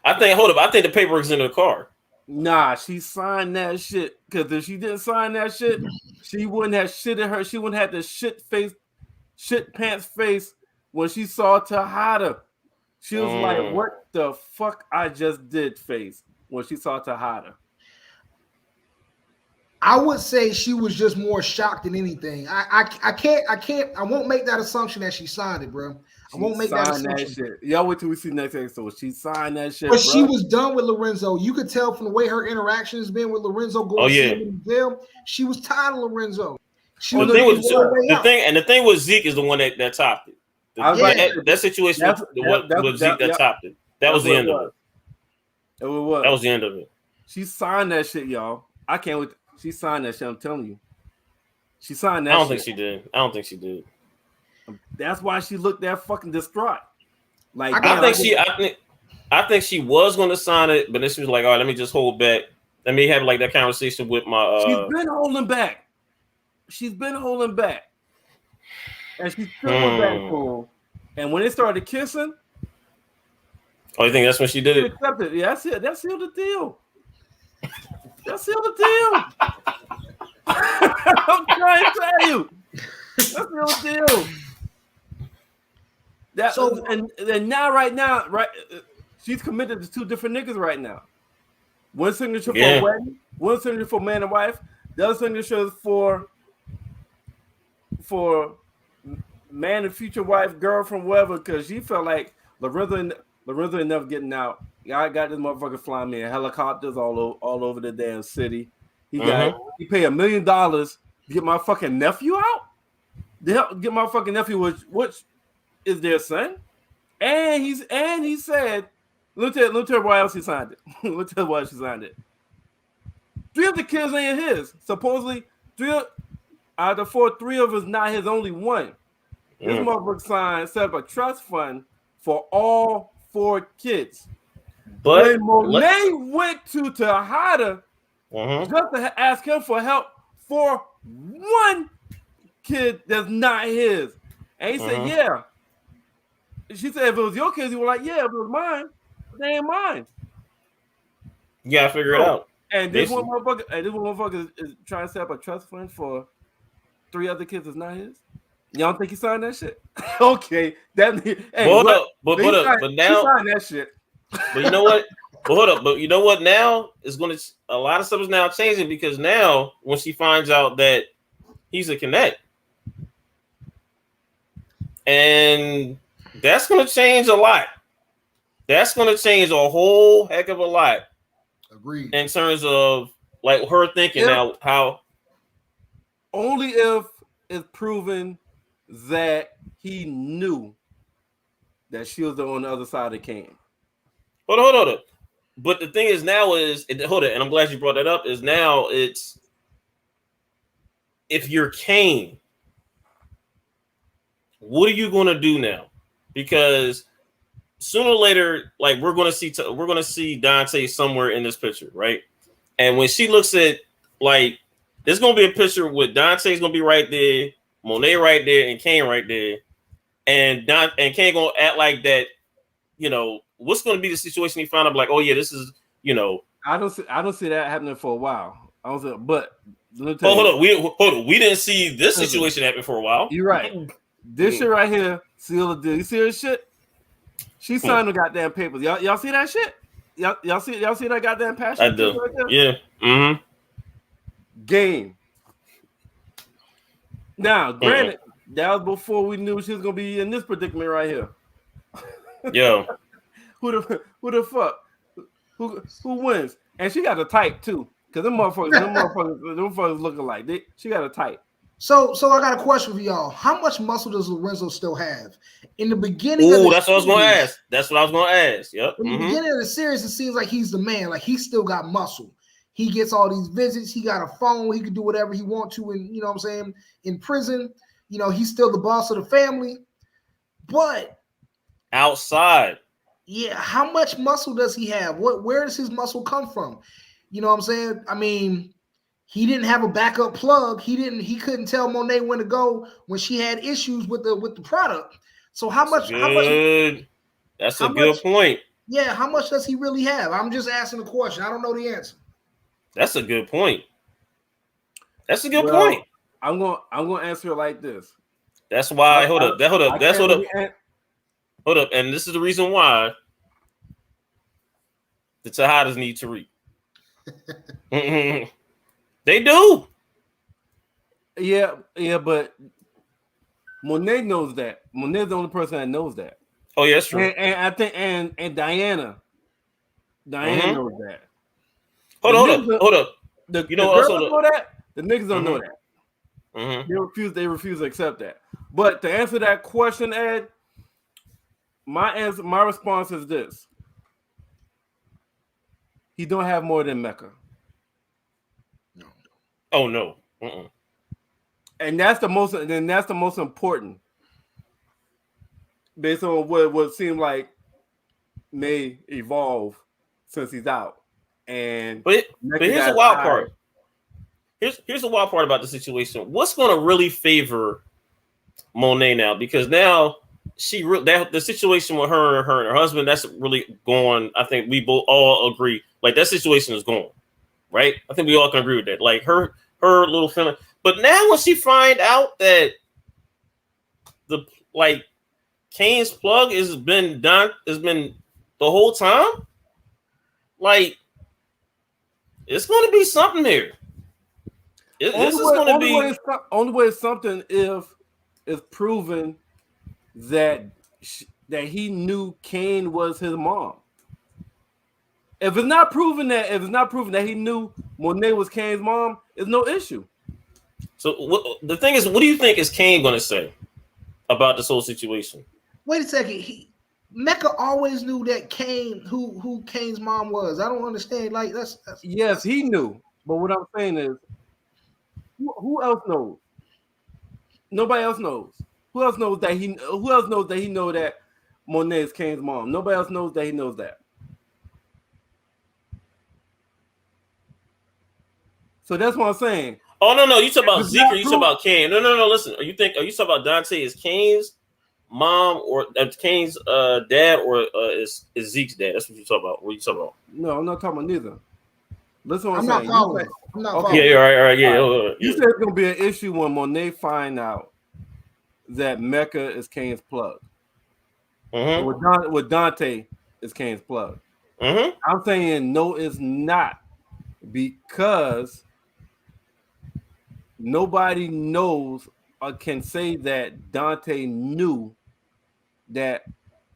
I think the paperwork's in the car. Nah, she signed that shit. Because if she didn't sign that shit, she wouldn't have shit in her. She wouldn't have the shit pants face when she saw Tejada. She was like, what the fuck I just did face when she saw Tejada. I would say she was just more shocked than anything. I won't make that assumption that she signed it, bro. I won't make that assumption. Shit. Y'all wait till we see next episode. She signed that shit. But she was done with Lorenzo. You could tell from the way her interaction has been with Lorenzo going to see him in jail. She was tired of Lorenzo. The thing with Zeke is the one that topped it. That situation with Zeke that topped it. That was the end of it. That was the end of it. She signed that shit, y'all. I can't wait. She signed that shit. I'm telling you. She signed that shit. I don't think she did. That's why she looked that fucking distraught. I think she was going to sign it, but then she was like, all right, let me just hold back. Let me have that conversation with my. She's been holding back. And she still went back for him. And when they started kissing. Oh, you think that's when she did it? Accepted. Yeah, that's it. That's sealed the deal. That's sealed the deal. I'm trying to tell you. That's sealed the deal. And now, right now, she's committed to 2 different niggas right now. One signature for a wedding, one signature for man and wife, the other signature is for man and future wife, girlfriend, whatever, because she felt like Lorenzo ain't never getting out. I got this motherfucker flying me in helicopters all over the damn city. He paid $1 million to get my fucking nephew out. To help get my fucking nephew, which is their son, and he said, let me tell you why else he signed it. Let me tell you why she signed it. 3 of the kids ain't his. Supposedly, 3 out of the 4, 3 of us not his, only one. This motherfucker set up a trust fund for all 4 kids. But when Monet went to Tejada just to ask him for help for 1 kid that's not his, and he said, "Yeah." She said, "If it was your kids," he was like, "Yeah, if it was mine, they ain't mine." You gotta figure it out. And this one motherfucker is trying to set up a trust fund for 3 other kids that's not his. Y'all think he signed that shit? Okay, that. Hey, but now signed that shit. But you know what? But hold up. But you know what? Now is going to a lot of stuff is now changing because now when she finds out that he's a connect, and that's going to change a lot. That's going to change a whole heck of a lot. Agreed. In terms of like her thinking now, how only if it's proven that he knew that she was on the other side of Kane. Hold on. But the thing is now is and I'm glad you brought that up. Is now it's if you're Kane, what are you going to do now? Because sooner or later, like we're going to see Dante somewhere in this picture, right? And when she looks at like, there's going to be a picture with Dante's going to be right there, Monet right there, and Kane right there, and Kane going to act like that. You know what's going to be the situation? He found out like, oh yeah, this is I don't see that happening for a while. I don't see, but hold on, we didn't see this situation happen for a while. You're right. This shit right here, seal the deal. You see this shit? She signed the goddamn papers. Y'all see that shit? Y'all see that goddamn passion? I do. Right there? Yeah. Game. Now, granted, that was before we knew she was gonna be in this predicament right here. Yo. Who the fuck? Who wins? And she got a type too. Because them motherfuckers look alike. She got a type. So I got a question for y'all. How much muscle does Lorenzo still have? In the beginning that's what I was going to ask. That's what I was going to ask. Yep. In the beginning of the series, it seems like he's the man. Like he's still got muscle. He gets all these visits. He got a phone. He can do whatever he wants to in, you know what I'm saying, in prison. You know, he's still the boss of the family. But outside. Yeah, how much muscle does he have? Where does his muscle come from? You know what I'm saying? I mean, he didn't have a backup plug. He couldn't tell Monet when to go when she had issues with the product. So that's a good point. Yeah, how much does he really have? I'm just asking the question. I don't know the answer. That's a good point. That's a good point. I'm gonna answer it like this. That's why hold up. And this is the reason why the Tejadas need Tariq. They do. Yeah, but Monet knows that. Monet's the only person that knows that. Oh, yeah, that's true. And I think and Diana knows that. Hold up. The girls don't know that. The niggas don't know that. They refuse to accept that. But to answer that question, Ed, my response is this: he don't have more than Mecca. No. Oh no. And that's the most important, based on what seemed like may evolve since he's out. And but here's the wild part. Here's the wild part about the situation. What's going to really favor Monet now? Because now the situation with her and her husband, that's really gone. I think we both all agree. Like that situation is gone, right? I think we all can agree with that. Like her little feeling. But now when she find out that Kane's plug has been the whole time, like it's going to be something here. Only way something if it's proven that he knew Kane was his mom. If it's not proven that he knew Monet was Kane's mom, it's no issue. So the thing is, what do you think is Kane going to say about this whole situation? Wait a second. Mecca always knew that Kane, who Kane's mom was. I don't understand. Like that's yes, he knew. But what I'm saying is, who else knows? Nobody else knows. Who else knows that he know that Monet is Kane's mom. Nobody else knows that he knows that. So that's what I'm saying. Oh no, you talk about Zeke or you talk about Kane? No. Listen, are you talking about Dante is Kane's mom or Kane's dad or is Zeke's dad? That's what you talk about. What are you talking about? No, I'm not talking about neither. Listen, what I'm saying. not following. I'm not following. Yeah, all right. Yeah. You said it's gonna be an issue when Monet find out that Mecca is Kane's plug. With Dante is Kane's plug. I'm saying no, it's not, because nobody knows or can say that Dante knew that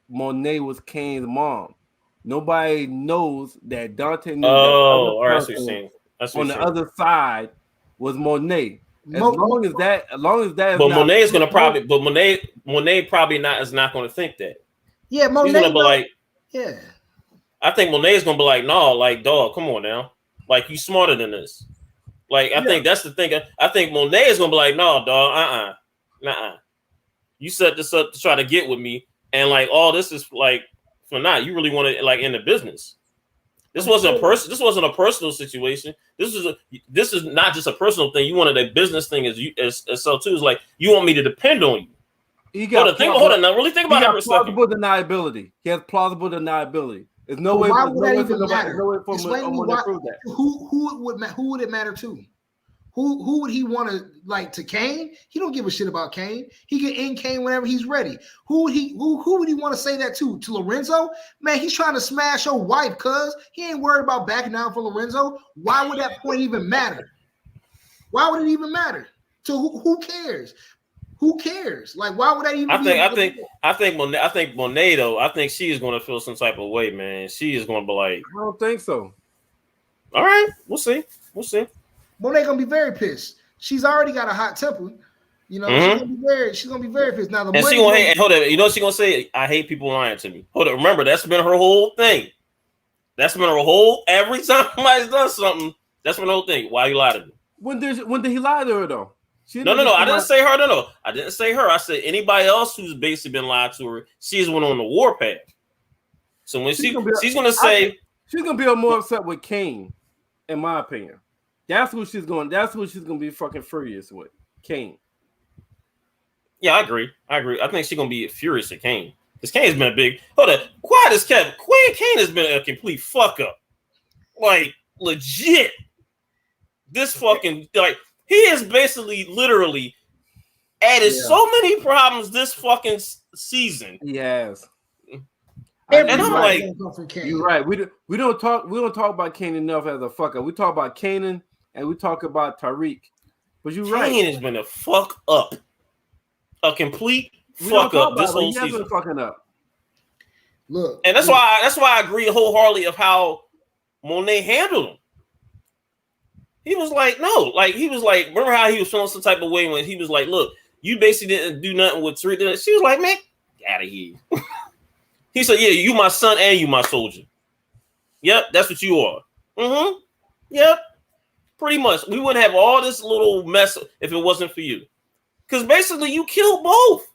Monet was Kane's mom. Nobody knows that Dante knew that all right, that's what you're saying. On the other side was Monet. As long as that but Monet is gonna probably, but Monet probably is not gonna think that. Yeah, Monet. He's gonna be like, yeah. I think Monet is gonna be like, no, like, dog, come on now, like, you smarter than this. Like, I think that's the thing. I think Monet is gonna be like, no, dog, you set this up to try to get with me, and like, all this is like for not. You really want to like in the business. This wasn't a personal situation. This is not just a personal thing. You wanted a business thing as so too. It's like you want me to depend on you. Hold on now. Really think about it for a second. Plausible deniability. He has plausible deniability. There's no way. Why would that even matter? No way to prove that. Who would it matter to? Who would he want to like to Kane? He don't give a shit about Kane. He can end Kane whenever he's ready. Who would he want to say that to? To Lorenzo? Man, he's trying to smash your wife, cuz he ain't worried about backing down for Lorenzo. Why would that point even matter? Why would it even matter? To who cares? Who cares? Like, why would that even? I think Monet though. I think she is going to feel some type of way, man. She is going to be like, I don't think so. All right, we'll see. Monet gonna be very pissed. She's already got a hot temper. You know, she's gonna be very pissed. Now and she gonna hate. Hold on, you know what she gonna say? I hate people lying to me. Hold on, remember that's been her whole thing. That's been her whole. Every time somebody's done something, that's been the whole thing. Why you lie to me? When did he lie to her though? No. I didn't say her. No. I didn't say her. I said anybody else who's basically been lied to her. She's went on the warpath. So when she's gonna say she's gonna be more upset with Kane, in my opinion. That's who she's going to be fucking furious with. Kane. Yeah, I agree. I think she's gonna be furious at Kane. Because Kane's been a big quiet as kept. Kane has been a complete fuck up. Like legit. This fucking like he has basically literally added so many problems this fucking season. Yes. And I'm like, you're right. We don't talk about Kane enough as a fuck up. We talk about Kanan and we talk about Tariq. But you're right. Kane has been a fuck up. A complete fuck up this whole season. Been fucking up. Look. And that's why I agree wholeheartedly of how Monet handled him. He was like, no, like he was like, remember how he was feeling some type of way when he was like, look, you basically didn't do nothing with Tariq. She was like, man, get out of here. He said, yeah, you my son and you my soldier. Yep, that's what you are. Yep. Pretty much. We wouldn't have all this little mess if it wasn't for you. Because basically you killed both.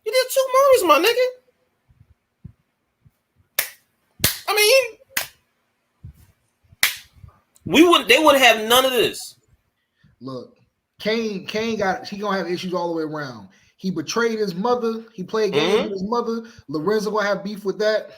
You did 2 murders, my nigga. I mean, they would have none of this. Look, Kane gonna have issues all the way around. He betrayed his mother. He played games with his mother. Lorenzo will have beef with that.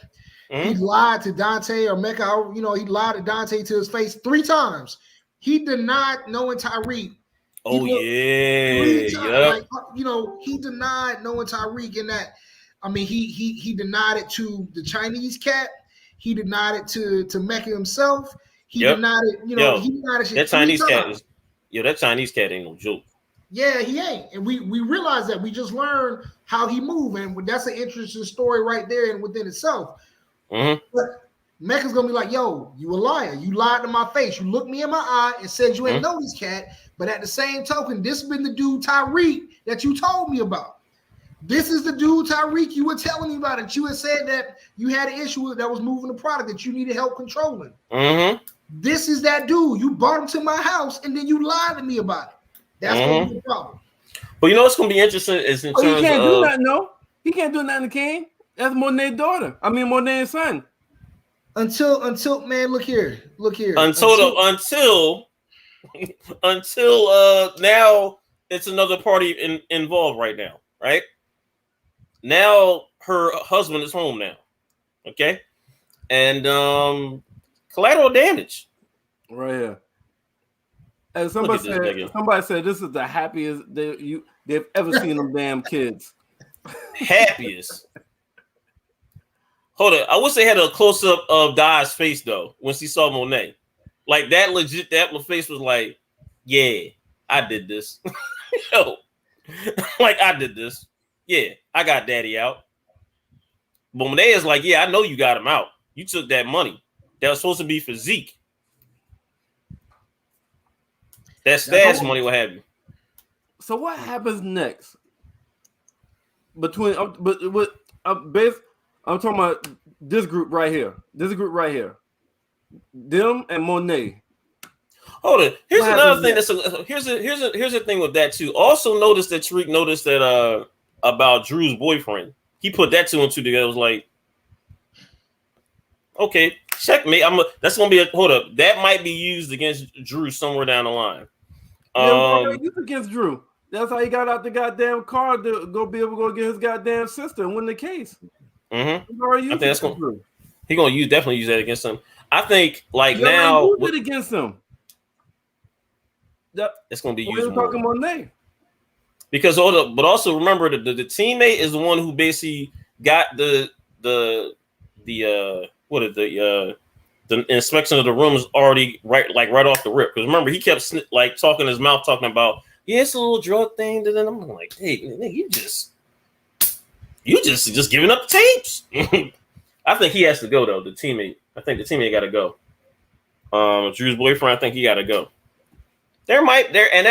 He lied to Dante or Mecca. You know, he lied to Dante to his face 3 times. He denied knowing Tariq. Oh, yeah. Like, you know, he denied knowing Tariq in that. I mean, he denied it to the Chinese cat. He denied it to Mecca himself. He denied it, you know, he denied it. That Chinese cat ain't no joke. Yeah, he ain't. And we realize that. We just learned how he moved. And that's an interesting story right there and within itself. But Mecca's going to be like, yo, you a liar. You lied to my face. You looked me in my eye and said you ain't know this cat. But at the same token, this has been the dude Tariq that you told me about. This is the dude Tariq you were telling me about it. You had said that you had an issue with that was moving the product that you needed help controlling. This is that dude. You brought him to my house and then you lied to me about it. That's going to be the problem. But you know what's going to be interesting is in terms of... He can't do nothing, no. He can't do nothing to Kane. That's Monet's daughter. I mean Monet's son. Until man, look here. Until now it's another party involved right now, right? Now her husband is home now. Okay? And collateral damage. Right here. And somebody said this is the happiest they've ever seen them damn kids. Happiest. Hold on. I wish they had a close-up of Di's face though when she saw Monet. Like that legit, that face was like, yeah, I did this. Yo. Like I did this. Yeah, I got daddy out. But Monet is like, yeah, I know you got him out. You took that money. That was supposed to be for Zeke. That stash money, what have you. So what happens next? Between I'm talking about this group right here. This group right here. Them and Monet. Hold on. Here's another thing. Here's a thing with that too. Also notice that Tariq noticed that about Drew's boyfriend. He put that two and two together. It was like, okay, checkmate. That's gonna be a hold up. That might be used against Drew somewhere down the line. Used against Drew. That's how he got out the goddamn car to go be able to go get his goddamn sister and win the case. Mm-hmm. I think that's he's gonna definitely use that against him. I think like now use it against him. It's gonna be used more. Talking Monet. Because but also remember the teammate is the one who basically got the inspection of the rooms already right off the rip. Because remember he kept like talking his mouth talking about it's a little drug thing. And then I'm like, hey, you just giving up the tapes. I think he has to go though. The teammate. I think the teammate got to go. Drew's boyfriend. I think he got to go. There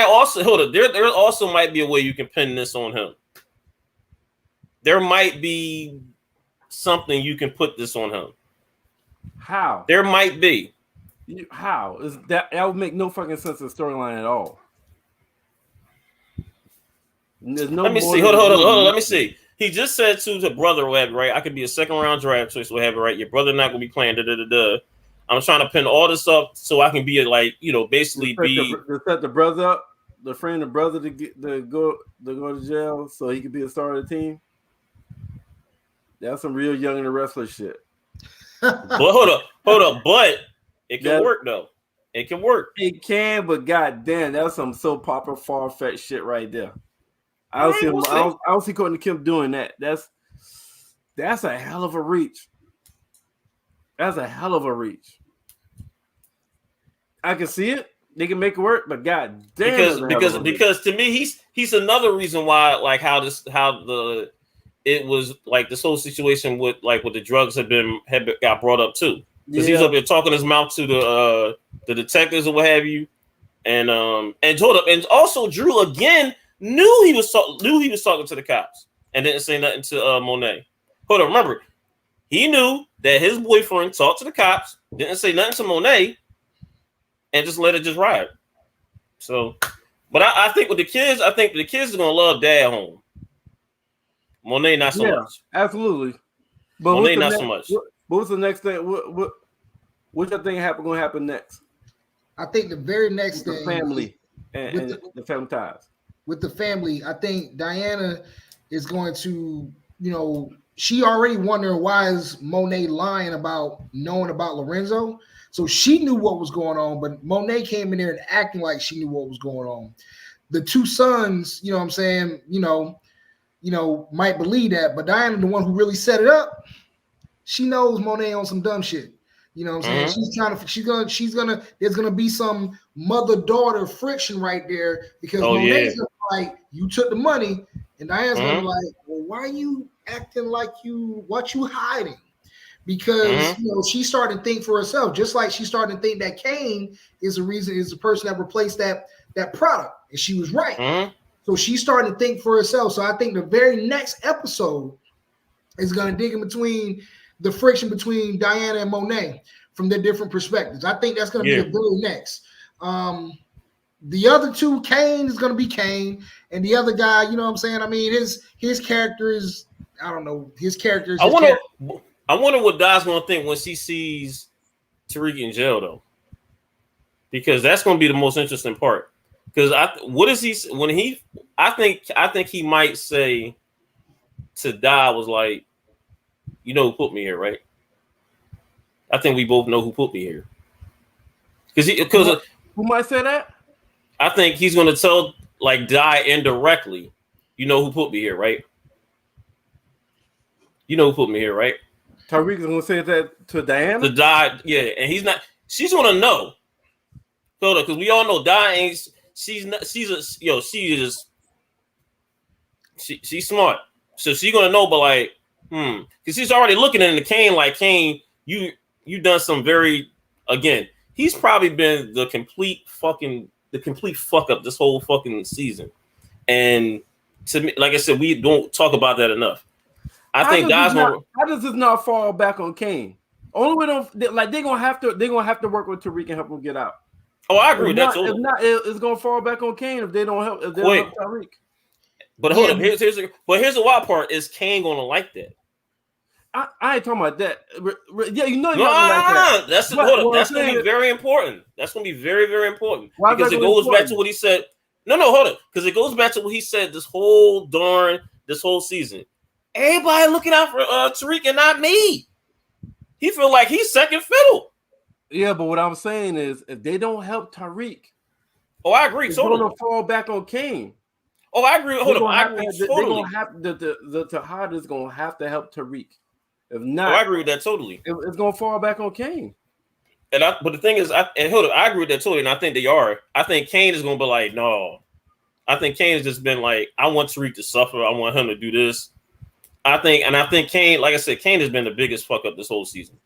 also might be a way you can pin this on him. There might be something you can put this on him. How? There might be. How is that? That would make no fucking sense in the storyline at all. There's no. Let me see. Hold on. Let me see. He just said to the brother, right? I could be a second round draft choice, whatever, right? Your brother not gonna be playing. I'm trying to pin all this up so I can be basically set the brother up, the friend of brother to go to jail so he could be a star of the team. That's some real Young and the Wrestler shit. But hold up. But it can work though. It can work. It can, but goddamn, that's some soap opera far-fetched shit right there. I don't see Courtney Kemp doing that. That's a hell of a reach. That's a hell of a reach. I can see it. They can make it work, but god damn, because to me he's another reason why it was like this whole situation with the drugs got brought up too. Because he's up there talking his mouth to the detectives or what have you, and hold up, and also Drew again knew he was talking to the cops and didn't say nothing to Monet. Hold on, remember he knew that his boyfriend talked to the cops, didn't say nothing to Monet, and just let it just ride. So, but I think with the kids, I think the kids are gonna love Dad home. Monet not so much. Absolutely. But Monet not so much. What's the next thing? What you think going to happen next? I think the very next thing, family and the family ties. With the family, I think Diana is going to, she already wondering why is Monet lying about knowing about Lorenzo. So she knew what was going on, but Monet came in there and acting like she knew what was going on. The two sons, you know what I'm saying, might believe that, but Diana, the one who really set it up, she knows Monet on some dumb shit. You know what I'm saying? Mm-hmm. There's gonna be some mother-daughter friction right there because Monet's gonna be like, you took the money, and Diana's gonna be like, well, why are you acting like what you hiding? Because she's starting to think for herself, just like she's starting to think that Kane is the person that replaced that product, and she was right. Mm-hmm. So she's starting to think for herself. So I think the very next episode is going to dig in between the friction between Diana and Monet from their different perspectives. I think that's going to be the very next. The other two, Kane is going to be Kane, and the other guy, you know what I'm saying? I mean, his character is, I don't know his character. I wonder what Di's gonna think when she sees Tariq in jail though, because that's gonna be the most interesting part. Because what is he when he? I think he might say to Di was like, you know who put me here, right? I think we both know who put me here. Because who might say that? I think he's gonna tell like Di indirectly, you know who put me here, right? You know who put me here, right? Tariq is gonna say that to Diana. To Di, yeah, and he's not. She's gonna know, because we all know Di ain't. She's smart, so she's gonna know. But like, because she's already looking at Kane like Kane, you done some very again. He's probably been the complete fuck up this whole fucking season, and to me, like I said, we don't talk about that enough. How does this not fall back on Kane? Only way they're gonna have to work with Tariq and help him get out. Oh, I agree with that too. If not, it's gonna fall back on Kane if they don't help. If they don't help Tariq. But hold up, here's the wild part: is Kane gonna like that? I ain't talking about that. Yeah, you know. That's gonna be very important. That's gonna be very, very important because it goes back to what he said. No, hold up, because it goes back to what he said this whole season. Everybody looking out for Tariq and not me. He feel like he's second fiddle. Yeah, but what I'm saying is, if they don't help Tariq, I agree. It's gonna fall back on Kane. Oh, I agree. Hold on, I agree. They're gonna have the Tejada's gonna have to help Tariq. If not, I agree with that totally. It's gonna fall back on Kane. But the thing is, I agree with that totally, and I think they are. I think Kane is gonna be like, no. I think Kane has just been like, I want Tariq to suffer. I want him to do this. I think Kane, like I said, Kane has been the biggest fuck up this whole season.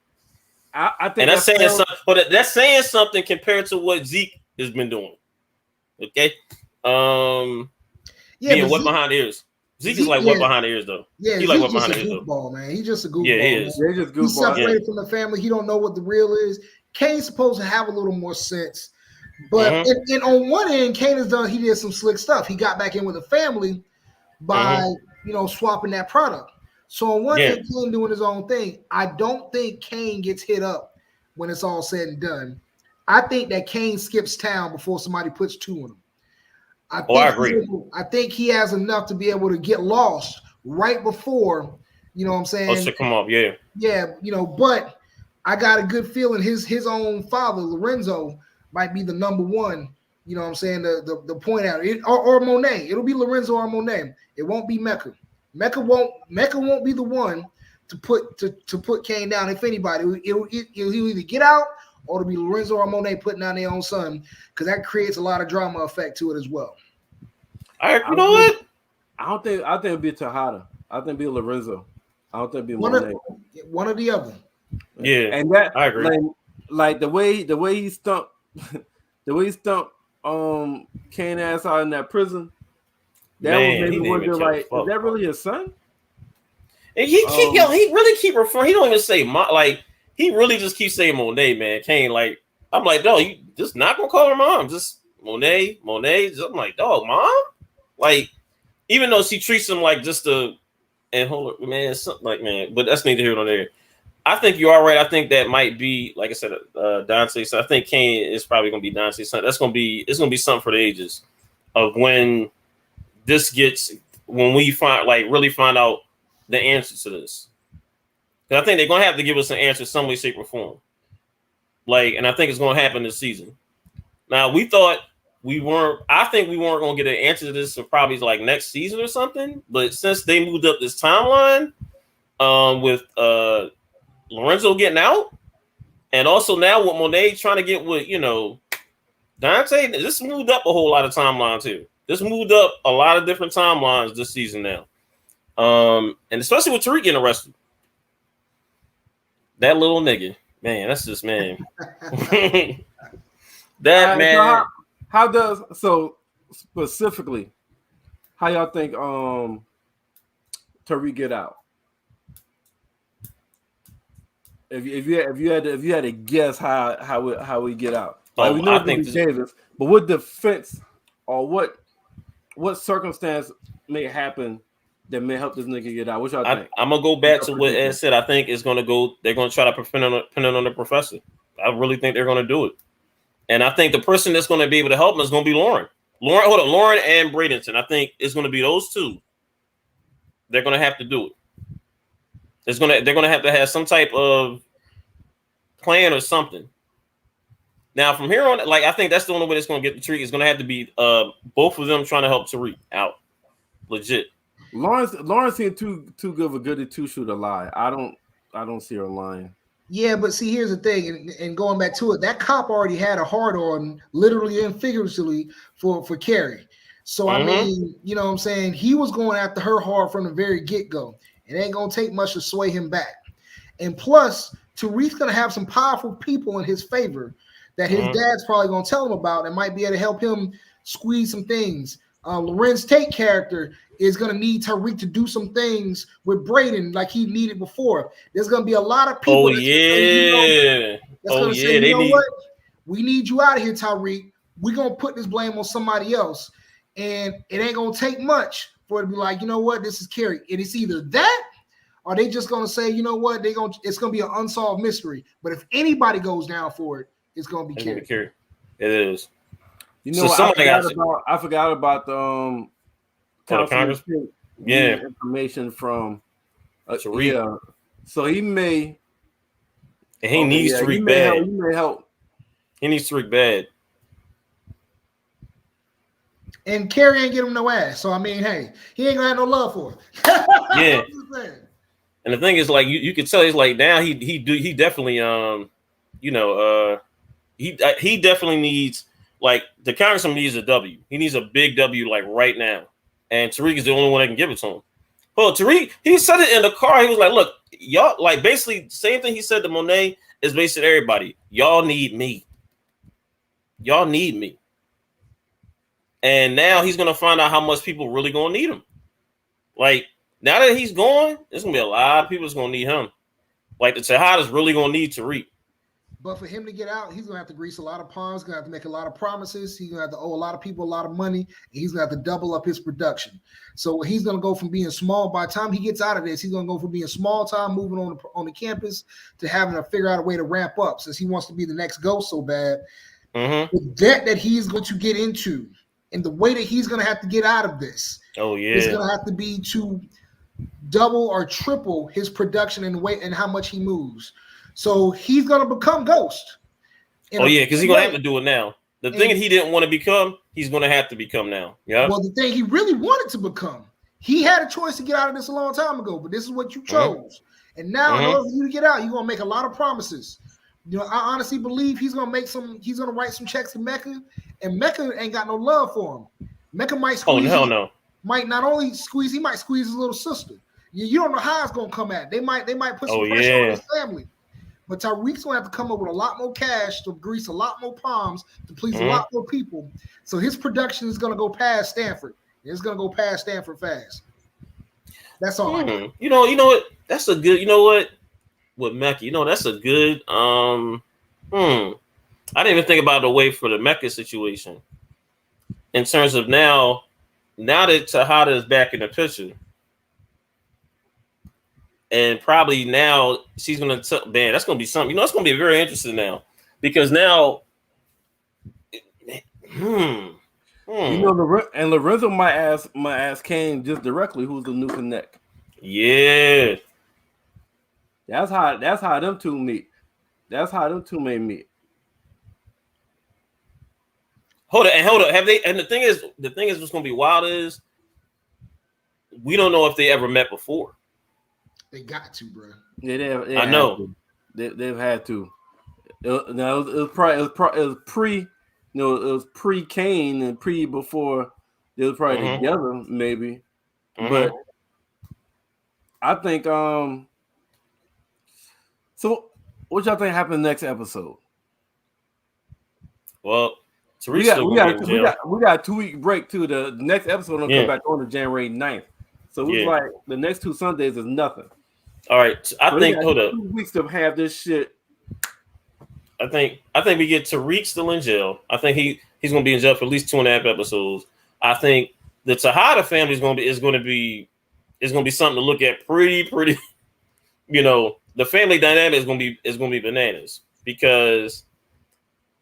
I think, and that's saying something. But that's saying something compared to what Zeke has been doing. Okay, being wet behind the ears. Zeke is like wet behind the ears, though. Yeah, he's like wet behind the ears, though. Man, he's just a goofball. Yeah, he is. He's separated from the family. He don't know what the real is. Kane's supposed to have a little more sense, but and on one end, Kane has done. He did some slick stuff. He got back in with the family by swapping that product. So on one end, Kane doing his own thing. I don't think Kane gets hit up when it's all said and done. I think that Kane skips town before somebody puts two on him. I agree. I think he has enough to be able to get lost right before, you know what I'm saying? To come up, yeah. Yeah, but I got a good feeling his own father, Lorenzo, might be the number one, you know what I'm saying, the point out. Or Monet. It'll be Lorenzo or Monet. It won't be Mecca. Mecca won't be the one to put Kane down. If anybody, he'll either get out or it'll be Lorenzo or Monet putting down their own son, because that creates a lot of drama effect to it as well. You know what? I think it'll be Tejada. I think it'll be Lorenzo. I don't think it'll be Monet. One or the other. Yeah, and that I agree. Like the way he stumped Kane ass out in that prison. That was maybe wonder like, is that really his son? And he really keep referring. He don't even say he really just keeps saying Monet, man. Kane, like, I'm like, no, you just not gonna call her mom. Just Monet. I'm like, dog, mom? Like, even though she treats him like just hold up, man, something like, man, but that's neither here nor there. I think you are right. I think that might be, like I said, Dante's son. I think Kane is probably gonna be Dante's son. It's gonna be something for the ages of when when we really find out the answer to this. I think they're gonna have to give us an answer some way, shape, or form. And I think it's gonna happen this season. Now I think we weren't gonna get an answer to this for probably like next season or something. But since they moved up this timeline, with Lorenzo getting out, and also now with Monet trying to get with Dante, this moved up a whole lot of timeline too. This moved up a lot of different timelines this season now. And especially with Tariq getting arrested. That little nigga, man, that's just man. That man. So specifically, how y'all think Tariq get out? If you had to guess how we get out, we know I think Davis, but what defense or what circumstance may happen that may help this nigga get out? What y'all think? I'm gonna go back to what Ed said. I think it's gonna go. They're gonna try to pin it on the professor. I really think they're gonna do it, and I think the person that's gonna be able to help him is gonna be Lauren. Lauren and Bradenton. I think it's gonna be those two. They're gonna have to do it. They're gonna have to have some type of plan or something. Now from here on, like I think that's the only way that's gonna get the Tariq. It's gonna have to be both of them trying to help Tariq out. Legit. Lawrence seemed too good of a goody two shoe to lie. I don't see her lying. Yeah, but see, here's the thing, and going back to it, that cop already had a hard on, literally and figuratively, for Carrie. So I mean, you know what I'm saying? He was going after her hard from the very get-go. It ain't gonna take much to sway him back. And plus, Tariq's gonna have some powerful people in his favor that his dad's probably gonna tell him about and might be able to help him squeeze some things. Lorenz Tate character is going to need Tariq to do some things with Braden like he needed before. There's going to be a lot of people. That's going to say, you know what? We need you out of here, Tariq. We're going to put this blame on somebody else. And it ain't going to take much for it to be like, you know what? This is Carrie. And it's either that or they just going to say, you know what? It's going to be an unsolved mystery. But if anybody goes down for it, it's going to be Carrie. It is. You know, so I forgot about the Congress. Information from Tariq. Yeah. So he may. And he needs Tariq bad. He may help. He needs Tariq bad. And Carrie ain't give him no ass. So I mean, hey, he ain't gonna have no love for her. Yeah. And the thing is, like you could tell, he's like now he definitely he definitely needs. Like the congressman needs a W. He needs a big W like right now. And Tariq is the only one that can give it to him. Well, Tariq, he said it in the car. He was like, look, y'all, like basically same thing he said to Monet is basically everybody. Y'all need me. Y'all need me. And now he's gonna find out how much people really gonna need him. Like now that he's gone, there's gonna be a lot of people that's gonna need him. Like the Tejada's really gonna need Tariq. But for him to get out, he's going to have to grease a lot of palms. He's going to have to make a lot of promises. He's going to have to owe a lot of people a lot of money. And he's going to have to double up his production. So he's going to go from being small. By the time he gets out of this, he's going to go from being small time, moving on the campus, to having to figure out a way to ramp up since he wants to be the next Ghost so bad. The debt that he's going to get into and the way that he's going to have to get out of this is going to have to be to double or triple his production and weight and how much he moves. So he's gonna become Ghost. Because he's gonna have to do it now. The thing that he didn't want to become, he's gonna have to become now. Yeah. Well, the thing he really wanted to become, he had a choice to get out of this a long time ago, but this is what you chose. And now, in order for you to get out, you're gonna make a lot of promises. You know, I honestly believe he's gonna write some checks to Mecca, and Mecca ain't got no love for him. Mecca might squeeze. Oh hell no. Might not only squeeze, he might squeeze his little sister. You don't know how it's gonna come at. They might put some pressure on his family. But Tariq's gonna have to come up with a lot more cash to grease a lot more palms to please a lot more people. So his production is gonna go past Stanford. It's gonna go past Stanford fast. That's all. I know. You know what? That's a good. You know what? With Mecca, that's a good. I didn't even think about the way for the Mecca situation. In terms of now that Tejada is back in the picture. And probably now she's gonna that's gonna be something. It's gonna be very interesting now because now, and Lorenzo might ask Kane just directly who's the new connect. Yeah, that's how them two meet. That's how them two may meet. Hold up. Have they? And the thing is, what's gonna be wild is we don't know if they ever met before. They got to, bro. Yeah, I know. They've had to. It was pre Kane and pre before they was probably together, maybe. But I think so what y'all think happened next episode? Well, we got a 2-week break too. The next episode will come back on to January 9th. So it's like the next 2 Sundays is nothing. All right, I think hold up. 2 weeks to have this shit. I think we get Tariq still in jail. I think he's gonna be in jail for at least 2.5 episodes. I think the Tejada family is gonna be is going to be something to look at. Pretty. The family dynamic is going to be bananas because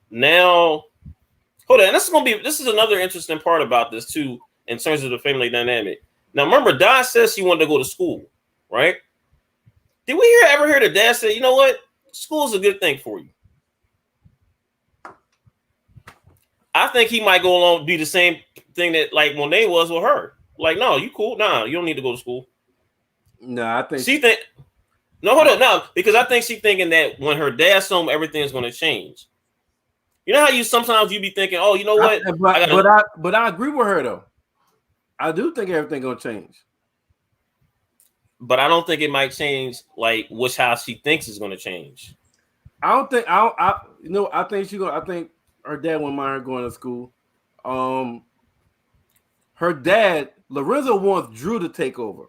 now. Hold on, this is another interesting part about this too, in terms of the family dynamic. Now, remember, Dad says she wanted to go to school, right? Did we ever hear the dad say, you know what? School's a good thing for you. I think he might go along do the same thing that like Monet was with her. Like, no, you cool. Nah, you don't need to go to school. No, I think she think. No, hold on, no, because I think she's thinking that when her dad's home, everything's going to change. You know how you sometimes you be thinking, oh, you know what? But I agree with her though. I do think everything gonna change. But I don't think it might change like which how she thinks is gonna change. I think her dad wouldn't mind her going to school. Her dad, Lorenzo, wants Drew to take over.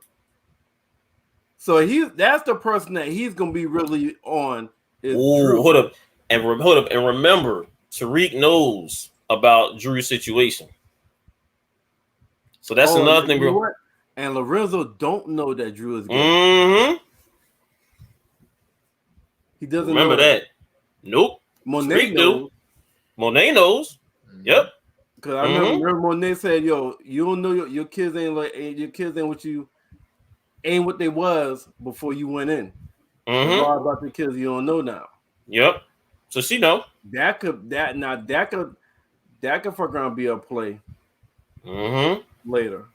So that's the person that he's gonna be really on. Drew. Hold up, and remember, Tariq knows about Drew's situation. So that's another thing. And Lorenzo don't know that Drew is gay. Mm-hmm. He doesn't remember know that. Nope. Monet knows. Monet knows. Yep. Because I remember Monet said, "Yo, you don't know your kids ain't what they was before you went in. About the kids you don't know now." Yep. So she know that could fuck around be a play. Later.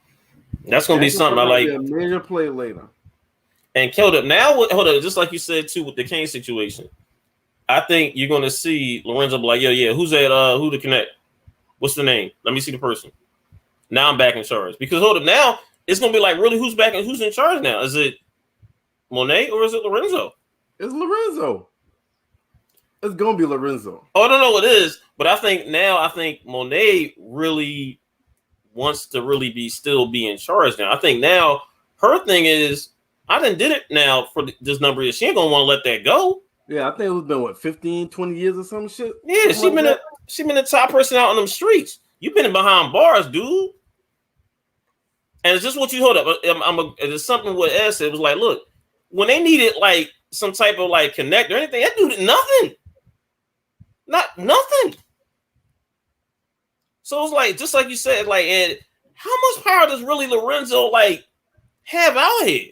That's gonna be something I like. A major play later. And hold up, just like you said too with the Kane situation. I think you're gonna see Lorenzo be like, yeah, who's that? Who to connect? What's the name? Let me see the person. Now I'm back in charge. Because hold up, now it's gonna be like, really, who's back and who's in charge now? Is it Monet or is it Lorenzo? It's Lorenzo. It's gonna be Lorenzo. Oh, I don't know what it is, but I think Monet really wants to really still be in charge now. I think now her thing is, I done did it now for this number of years. She ain't gonna want to let that go. Yeah, I think it's been 15, 20 years or some shit. Yeah, she been the top person out on them streets. You've been behind bars, dude. And it's just what you hold up. It's something what Ed said. It was like, look, when they needed like some type of like connect or anything, that dude did nothing. Nothing. So it's like, just like you said, like, and how much power does really Lorenzo like have out here?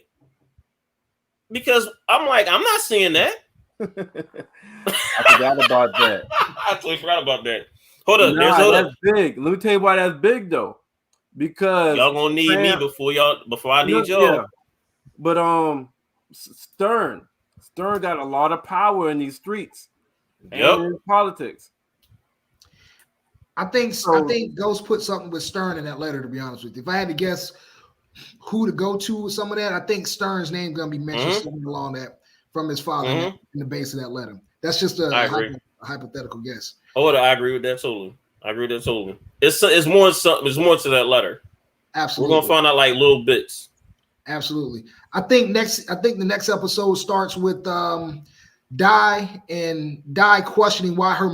Because I'm not seeing that. I forgot about that. I totally forgot about that. Hold up, that's big. Let me tell you why that's big though. Because y'all gonna need me before I need y'all. Yeah. But Stern got a lot of power in these streets. Yep. And in politics. I think Ghost put something with Stern in that letter, to be honest with you. If I had to guess who to go to with some of that, I think Stern's name gonna be mentioned something along that from his father in the base of that letter. That's just a hypothetical guess. Oh, I agree with that totally. It's more to that letter. Absolutely. We're gonna find out like little bits. Absolutely. I think the next episode starts with Di questioning why her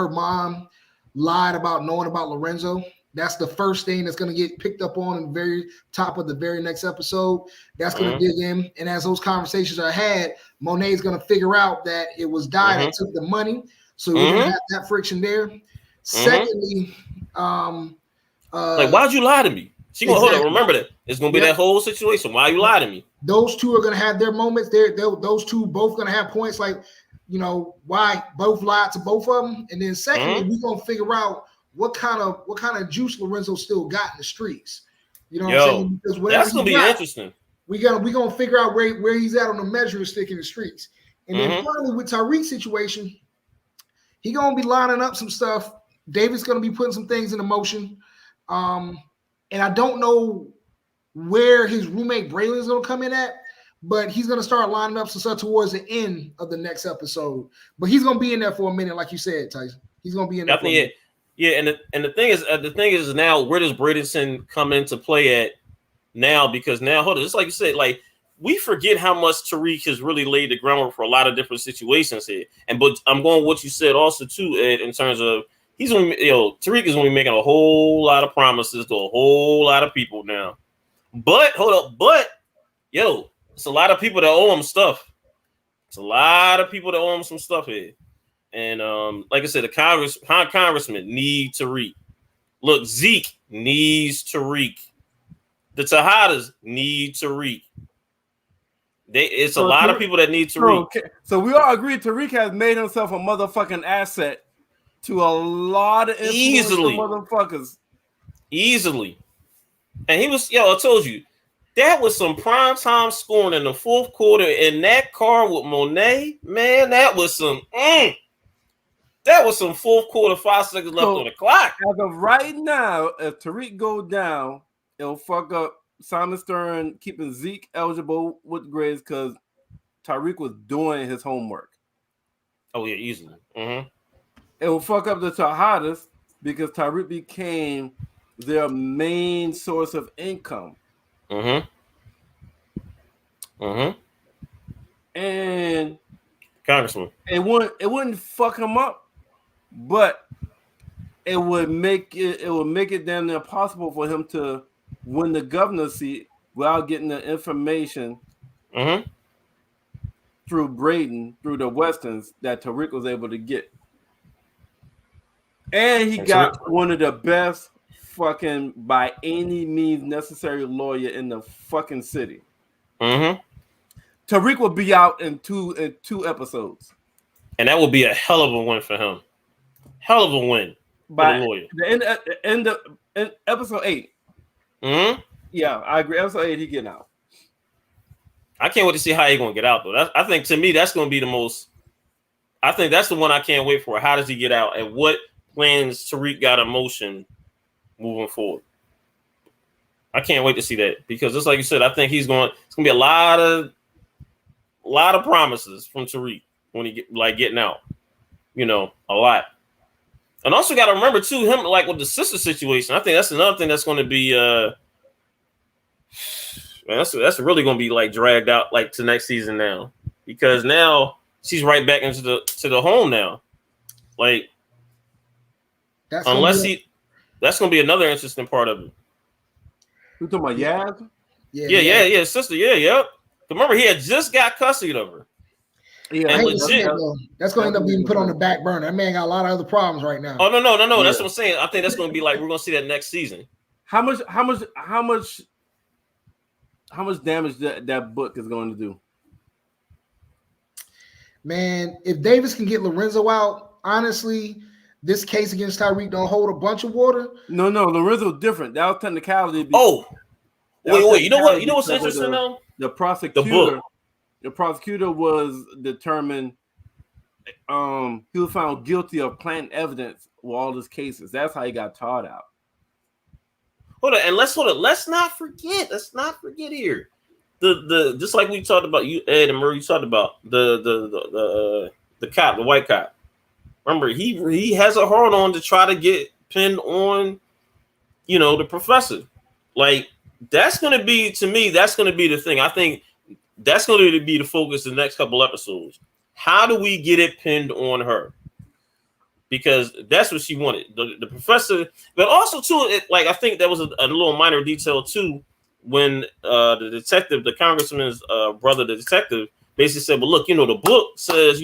mom lied about knowing about Lorenzo. That's the first thing that's going to get picked up on in the very top of the very next episode. That's going to dig in. And as those conversations are had, Monet's going to figure out that it was Di that took the money. So we're going to have that friction there. Secondly, like, why'd you lie to me? She gonna hold on. Remember that it's gonna be that whole situation. Why you lie to me? Those two are gonna have their moments. Those two both gonna have points like, why both lied to both of them. And then secondly, we're gonna figure out what kind of juice Lorenzo still got in the streets. You know what I'm saying? Because that's gonna be interesting. We gonna figure out where he's at on the measuring stick in the streets. And then finally with Tariq's situation, he gonna be lining up some stuff. David's gonna be putting some things into motion. And I don't know where his roommate Braylon is gonna come in at, but he's gonna start lining up some stuff towards the end of the next episode. But he's gonna be in there for a minute, like you said, Taison. He's gonna be in there. And the thing is now, where does Bradenson come into play at now? Because now, hold on, just like you said, like we forget how much Tariq has really laid the groundwork for a lot of different situations here. But I'm going what you said also too, Ed, in terms of Tariq is gonna be making a whole lot of promises to a whole lot of people now. But hold up, yo, it's a lot of people that owe him stuff. It's a lot of people that owe him some stuff here. And like I said, the congressman need Tariq. Look, Zeke needs Tariq. The Tejadas need Tariq. It's a lot of people that need Tariq. So we all agree Tariq has made himself a motherfucking asset to a lot of motherfuckers. Easily. And he was, I told you, that was some primetime scoring in the fourth quarter in that car with Monet. Man, that was some fourth quarter, 5 seconds left on the clock. As of right now, if Tariq goes down, it'll fuck up Simon Stern keeping Zeke eligible with grades because Tariq was doing his homework. Oh, yeah, easily. Mm-hmm. It will fuck up the Tejadas because Tariq became their main source of income. Mm-hmm. Mm-hmm. And Congressman, it wouldn't fuck him up, but it would make it damn near impossible for him to win the governor's seat without getting the information through Braden, through the Westerns that Tariq was able to get. And he got one of the best fucking by any means necessary lawyer in the fucking city. Mm-hmm. Tariq will be out in two episodes. And that will be a hell of a win for him. Hell of a win by for the lawyer. The end of episode 8. Mm-hmm. Yeah, I agree. Episode 8, he getting out. I can't wait to see how he's gonna get out though. I think to me that's gonna be the most. I think that's the one I can't wait for. How does he get out, and what plans Tariq got in motion moving forward? I can't wait to see that because just like you said, I think it's gonna be a lot of promises from Tariq when he getting out. A lot. And also got to remember too, him like with the sister situation. I think that's another thing that's going to be man, that's really going to be like dragged out like to next season now because now she's right back into the home now. Like that's going to be another interesting part of it. You talking about Yaz? Yeah, sister, yep. Remember, he had just got custody of her. Yeah, that's going to end up being put on the back burner. That man got a lot of other problems right now. Oh no! Yeah. That's what I'm saying. I think that's going to be like we're going to see that next season. How much damage that book is going to do? Man, if Davis can get Lorenzo out, honestly, this case against Tyreek don't hold a bunch of water. No, Lorenzo's different. That was technicality. Wait. You know what? You know what's interesting though? The prosecutor was determined. He was found guilty of planting evidence with all his cases. That's how he got tarred out. Hold on, let's not forget. Let's not forget here. The just like we talked about, you Ed and Merv, you talked about the cop, the white cop. Remember, he has a hard on to try to get pinned on, the professor. Like that's going to be, to me, that's going to be the thing. I think that's going to be the focus of the next couple episodes. How do we get it pinned on her? Because that's what she wanted, the professor. But also too, I think that was a little minor detail too. When the detective, the congressman's brother, the detective, basically said, "Well, look, the book says,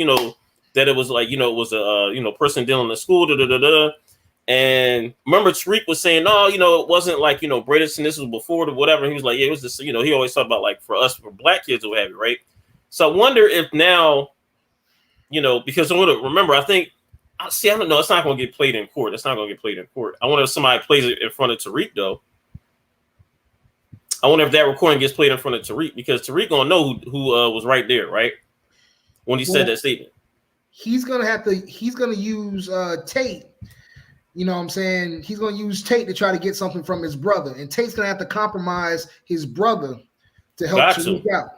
that it was like, it was a, person dealing in school, And remember, Tariq was saying, "No, it wasn't like, Bradison, this was before the whatever." He was like, "Yeah, it was just, he always talked about like for us, for black kids or whatever, right?" So I wonder if now, because remember, I think, I don't know, it's not going to get played in court. It's not going to get played in court. I wonder if somebody plays it in front of Tariq though. I wonder if that recording gets played in front of Tariq because Tariq gonna know who was right there, right? When he said that statement. He's gonna use Tate. You know what I'm saying? He's gonna use Tate to try to get something from his brother. And Tate's gonna have to compromise his brother to help Tariq out.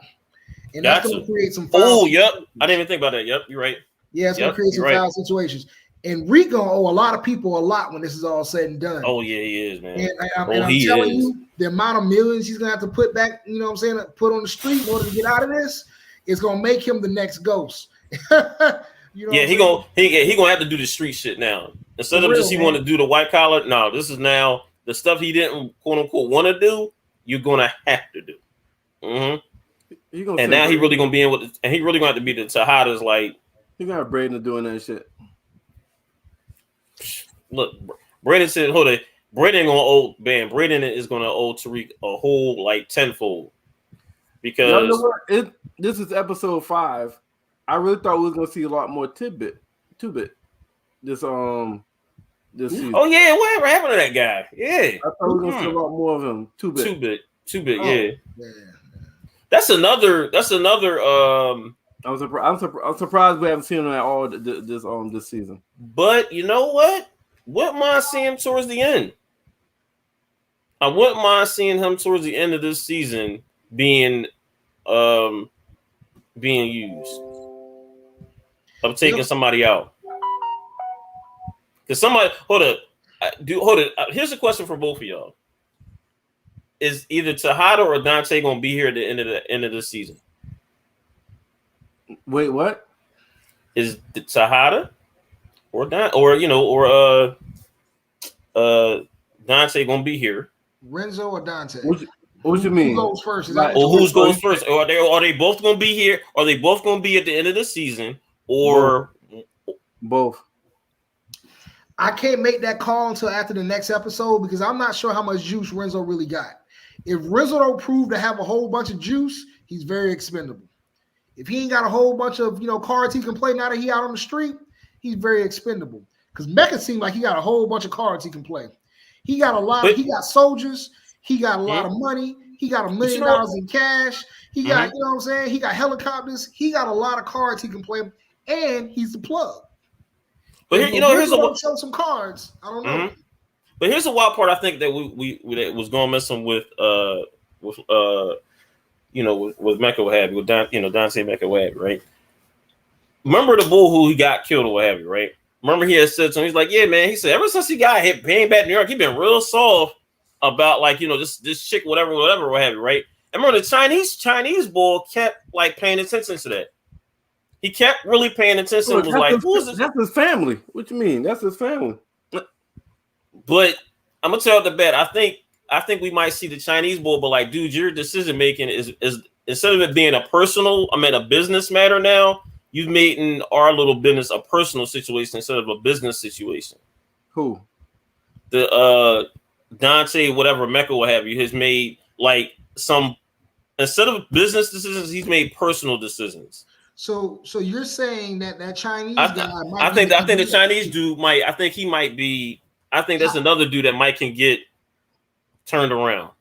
And that's gonna create some foul. Oh, yep. I didn't even think about that. Yep, you're right. Yeah, it's gonna create some foul situations. And Reek gonna owe a lot of people a lot when this is all said and done. Oh yeah, he is, man. And I'm telling you, the amount of millions he's gonna have to put back, put on the street in order to get out of this, is gonna make him the next Ghost. He gonna have to do the street shit now. Instead of just he want to do the white collar. No, this is now the stuff he didn't quote unquote want to do. you're gonna have to do. Mm-hmm. And now he really gonna be in with, and he really gonna have to be the Tejada's like. He got Braden doing that shit. Look, Braden said, "Hold it, Braden gonna owe Braden is gonna owe Tariq a whole like tenfold because y'all know what? This is episode 5. I really thought we was gonna see a lot more Two-Bit this season. Oh yeah, whatever happened to that guy? Yeah, I thought we were gonna see a lot more of him. Two-Bit. Yeah. That's another. I'm surprised we haven't seen him at all this season. But you know what? Wouldn't mind seeing him towards the end. I wouldn't mind seeing him towards the end of this season being used. I'm taking somebody out. Because somebody hold up. Here's a question for both of y'all. Is either Tejada or Dante gonna be here at the end of the season? Wait, what? Is Tejada or Dante gonna be here? Renzo or Dante? What you mean? Who goes first? Who goes first? Or are they both gonna be here? Are they both gonna be at the end of the season? Or both? I can't make that call until after the next episode because I'm not sure how much juice Renzo really got. If Renzo don't prove to have a whole bunch of juice, he's very expendable. If he ain't got a whole bunch of cards he can play now that he out on the street, he's very expendable. Because Mecca seemed like he got a whole bunch of cards he can play. He got a lot. He got soldiers. He got a lot of money. He got $1 million in cash. He got, you know what I'm saying? He got helicopters. He got a lot of cards he can play, and he's the plug. But here's show some cards. I don't know. But here's the wild part. I think that we that was going to mess him with Mecca what have you, with Dante Mecca what have you, right? Remember the bull who he got killed or what have you, right? Remember he had said to him, he's like, yeah, man. He said ever since he got hit, came back to New York, he been real soft about this chick, whatever, what have you, right? And remember the Chinese bull kept like paying attention to that. He kept really paying attention. Was like, who is this? That's his family. What you mean? That's his family. But I'm gonna tell the bet. I think we might see the Chinese bull, but like, dude, your decision making is instead of it being a business matter now, you've made in our little business a personal situation instead of a business situation. Who? The Dante, whatever Mecca will have you, has made like some instead of business decisions, he's made personal decisions. So you're saying that Chinese guy might I think the Chinese dude might. I think he might be. I think that's another dude that might can get turned around.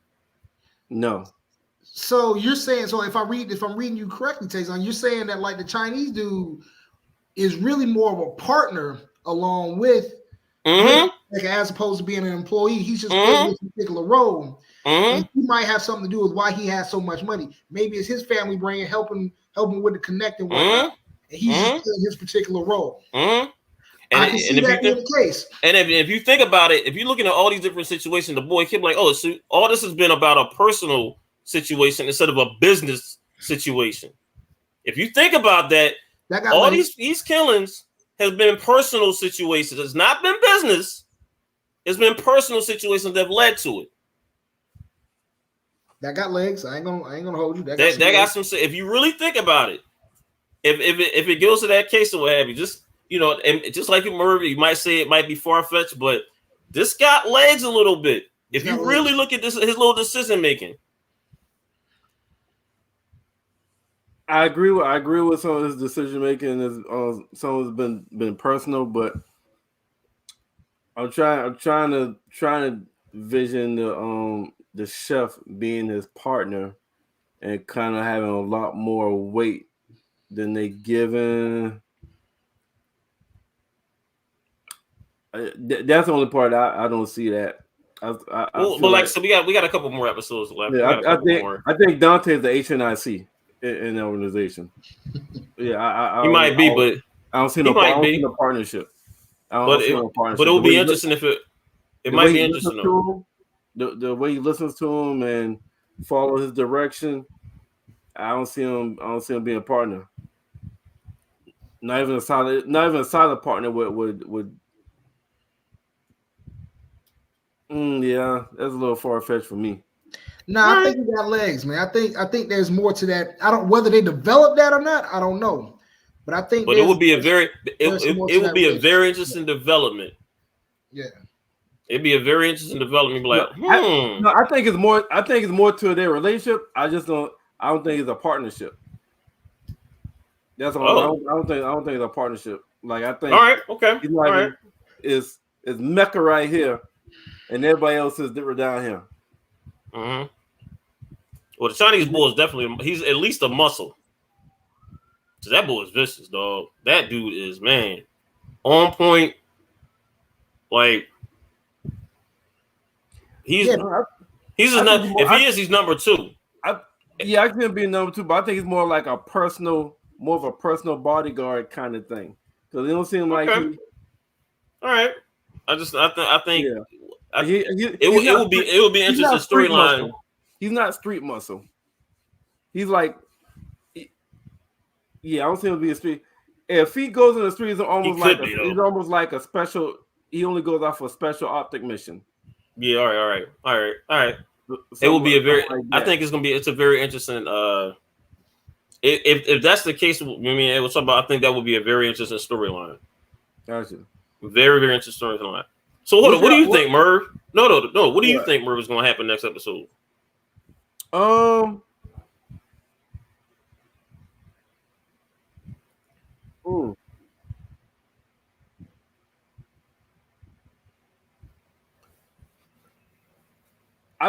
No. So you're saying, if I'm reading you correctly, Taison, you're saying that like the Chinese dude is really more of a partner along with, like, as opposed to being an employee. He's just playing a particular role. And he might have something to do with why he has so much money. Maybe it's his family bringing helping with the connect and whatnot. And he's just playing his particular role. I can see that being the case. And if you think about it, if you're looking at all these different situations, the boy kept like, oh, so all this has been about a personal situation instead of a business situation. If you think about that all these killings has been personal situations. It's not been business. It's been personal situations that have led to it. That got legs. I ain't gonna hold you. That got some. If you really think about it, if it goes to that case or what have you, just and just like Merv, you might say it might be far fetched, but this got legs a little bit. If you really look at his little decision making. I agree with some of his decision making. Some of it's been personal, but I'm trying to vision the chef being his partner and kind of having a lot more weight than they given. That's the only part I don't see that. So we got a couple more episodes left. Yeah, I think Dante is the HNIC in the organization. Yeah, he might be, but I don't see no partnership. But it will be interesting if it might be interesting. The way he listens to him and follow his direction, I don't see him being a partner. Not even a solid partner would. Yeah, that's a little far fetched for me. I think he got legs, man. I think there's more to that. I don't whether they develop that or not. I don't know, but I think. But it would be a very interesting development. Yeah, it'd be a very interesting development. Like, I think it's more. I think it's more to their relationship. I don't think it's a partnership. That's all. I don't think it's a partnership. Like I think. All right. Okay. He's like, all right. Is Mecca right here, and everybody else is different down here. Mm-hmm. Well, the Chinese boy is definitely. He's at least a muscle. So that boy is vicious, dog. That dude is, man, on point. Like he's not. He's number 2. I can be number 2, but I think he's more like more of a personal bodyguard kind of thing. Because it don't seem like. All right. I think. Yeah. It would be an interesting storyline. He's not street muscle. He's like, I don't think it'll be a street. If he goes in the street, it's almost like a special. He only goes out for a special optic mission. Yeah. All right. It will be a very. I think it's a very interesting. If that's the case, it was something. I think that would be a very interesting storyline. Gotcha. Very, very interesting storyline. So hold on, what do you think, Merv? No. What do you think, Merv, is going to happen next episode? I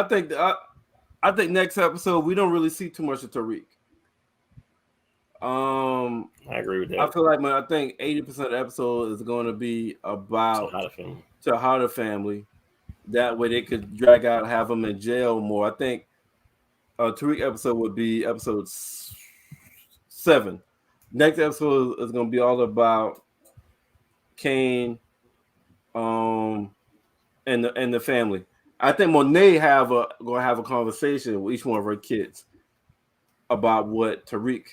think next episode we don't really see too much of Tariq. I agree with that. I feel like I think 80% of the episode is going to be about Tejada family. That way they could drag out, have them in jail more. I think Tariq episode would be episode 7. Next episode is going to be all about Kane, and the family. I think Monet gonna have a conversation with each one of her kids about what Tariq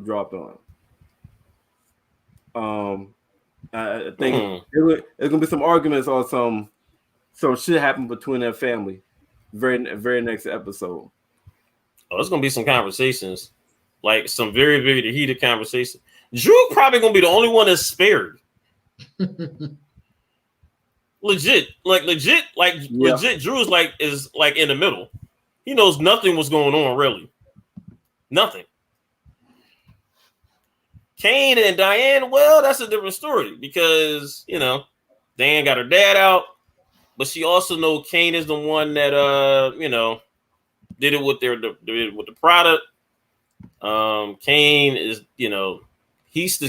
dropped on. I think there's gonna be some arguments or some shit happen between that family. Very next episode. Oh, there's gonna be some conversations, like some very, very heated conversations. Drew probably gonna be the only one that's spared. Legit. Drew is in the middle. He knows nothing was going on, really. Nothing. Kane and Diane, well, that's a different story because Diane got her dad out, but she also knows Kane is the one that did it with the product. Kane is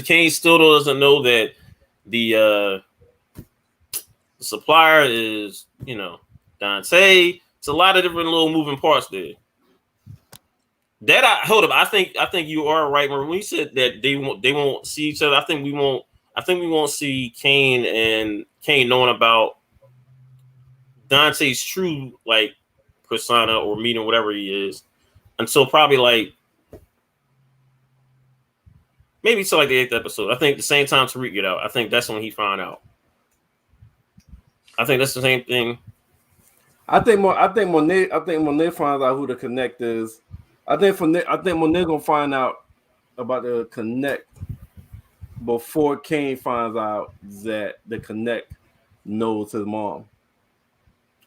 Kane still doesn't know that the supplier is Dante. It's a lot of different little moving parts there. Hold up. I think you are right when you said that they won't see each other. I think we won't see Kane knowing about Dante's true persona or meeting whatever he is until probably maybe till the 8th episode. I think the same time Tariq get out. I think that's when he find out. I think that's the same thing. I think Monet finds out who the Connect is. I think Monet gonna find out about the Connect before Kane finds out that the Connect knows his mom.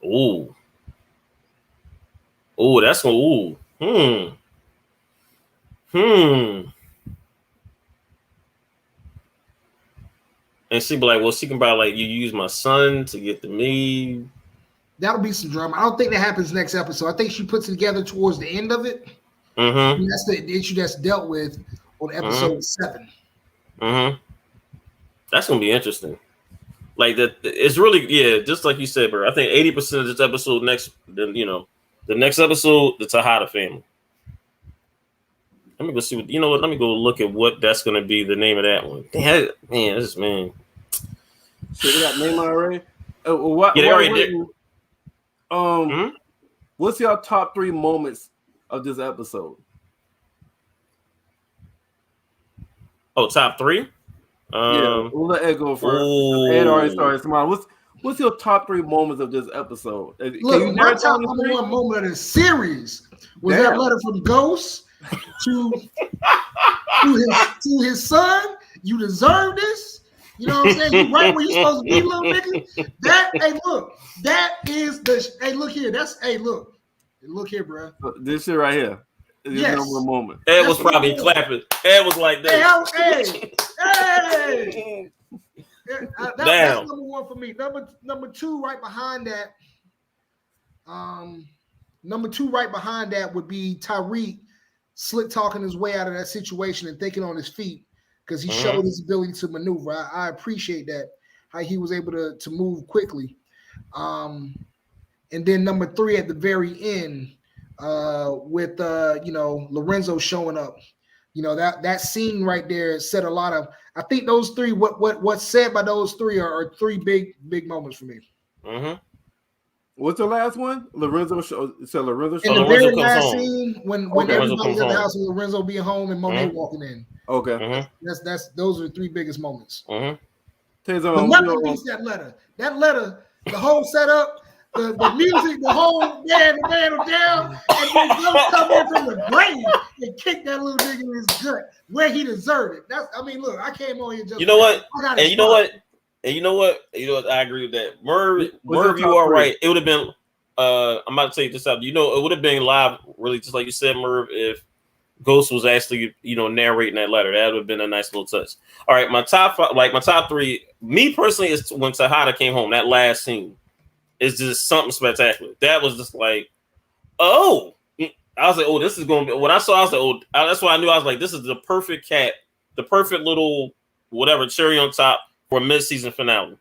Oh, that's gonna. And she'd be like, well, she can buy you use my son to get to me. That'll be some drama. I don't think that happens next episode. I think she puts it together towards the end of it. Mm-hmm. That's the issue that's dealt with on episode 7. Mm-hmm. That's gonna be interesting. It's really just like you said, bro. I think 80% of this episode the next episode, the Tejada family. Let me go see what let me go look at what that's gonna be the name of that one. Damn, man. So they got name already? What's your top 3 moments of this episode? Oh, top 3? We'll let Ed go first. Ed already started. What's your top 3 moments of this episode? Look, my top number 1 moment of the series was that letter from Ghost to his son. You deserve this. You know what I'm saying? You right where you supposed to be, little nigga. That is the. Hey, look here. Look here, bro. This shit right here. Yes. Number 1 moment. Ed was probably clapping. Ed was like this. Hey. That's number 1 for me. Number 2 right behind that. Number 2 right behind that would be Tariq slick talking his way out of that situation and thinking on his feet because he showed his ability to maneuver. I appreciate that, how he was able to move quickly. And then number 3 at the very end with Lorenzo showing up. You know, that scene right there said a lot of. I think those 3, what's said by those 3 are 3 big moments for me. Mm-hmm. What's the last one? Lorenzo show. So Lorenzo show. In the very last scene when everybody's at the house and Lorenzo being home and Monet walking in. Okay. That's those are the 3 biggest moments. Taison, nothing beats that letter. That letter, the whole setup, the music, the whole man down, and then Ghost come in from the grave and kick that little nigga in his gut where he deserved it. Look, I came on here just. You know what? And you know what? I agree with that. Merv, you are right. It would have been. I'm about to take this out. You know, it would have been live, really, just like you said, Merv. If Ghost was actually, narrating that letter, that would have been a nice little touch. All right, my top 3. Me personally is when Tejada came home. That last scene is just something spectacular. That was just like, oh, I was like, oh, this is going to be. When I saw, I was like, oh, that's why I knew. I was like, this is the perfect the perfect little whatever cherry on top for a mid-season finale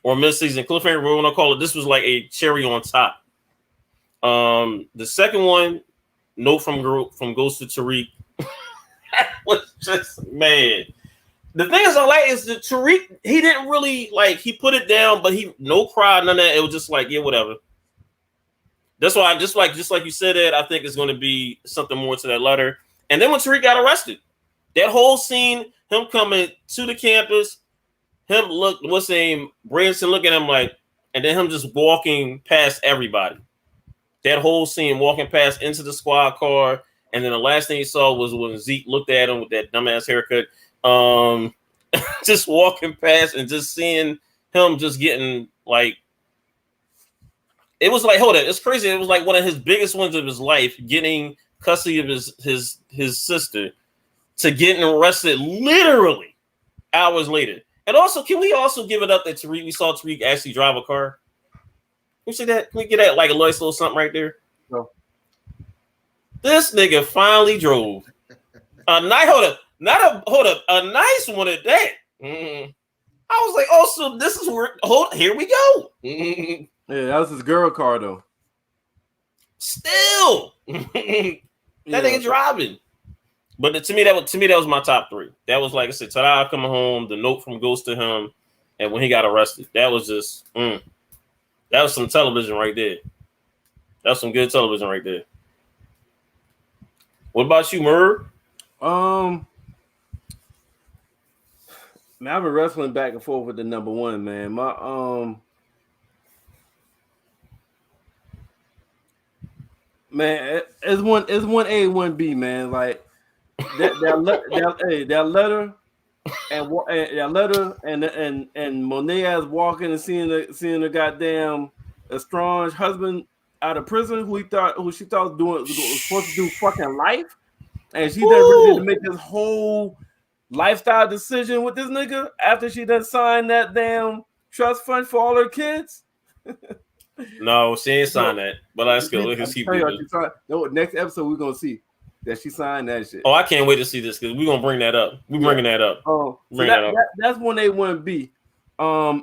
or mid-season cliffhanger. We're going to call it. This was like a cherry on top. The second one, note from Ghost to Tariq, was just, man. The thing is, I like is the Tariq. He didn't really he put it down, but he no cry, none of that. It was just like, yeah, whatever. That's why I just like you said, Ed, I think it's going to be something more to that letter. And then when Tariq got arrested, that whole scene, him coming to the campus, him Branson looking at him like, and then him just walking past everybody. That whole scene, walking past into the squad car, and then the last thing he saw was when Zeke looked at him with that dumbass haircut. Just walking past and just seeing him just getting it was like, hold on, it's crazy. It was like one of his biggest ones of his life, getting custody of his sister to getting arrested literally hours later. And also, can we also give it up that we saw Tariq actually drive a car? Can we see that? Can we get that like a nice little something right there? No. This nigga finally drove a nice. Hold up, a nice one at that. I was like, oh, so this is where. Here we go. Yeah, that was his girl car though. Still, that nigga driving. But to me, that was my top 3. That was like I said, Tada coming home, the note from Ghost to him, and when he got arrested. That was just, that was some television right there. That's some good television right there. What about you, Merv? Man, I've been wrestling back and forth with the number 1, man. My man, it's one A, one B, man. Like that letter and Monet as walking and seeing the goddamn Estrange husband out of prison, who she thought was supposed to do fucking life, and she's ready to make this whole lifestyle decision with this nigga after she done signed that damn trust fund for all her kids. No, she ain't signed that. But let's go. Let's keep moving. Next episode, we're gonna see that she signed that shit. Oh, I can't wait to see this because we're gonna bring that up. We're bringing that up. Oh, so that's 1A, 1B.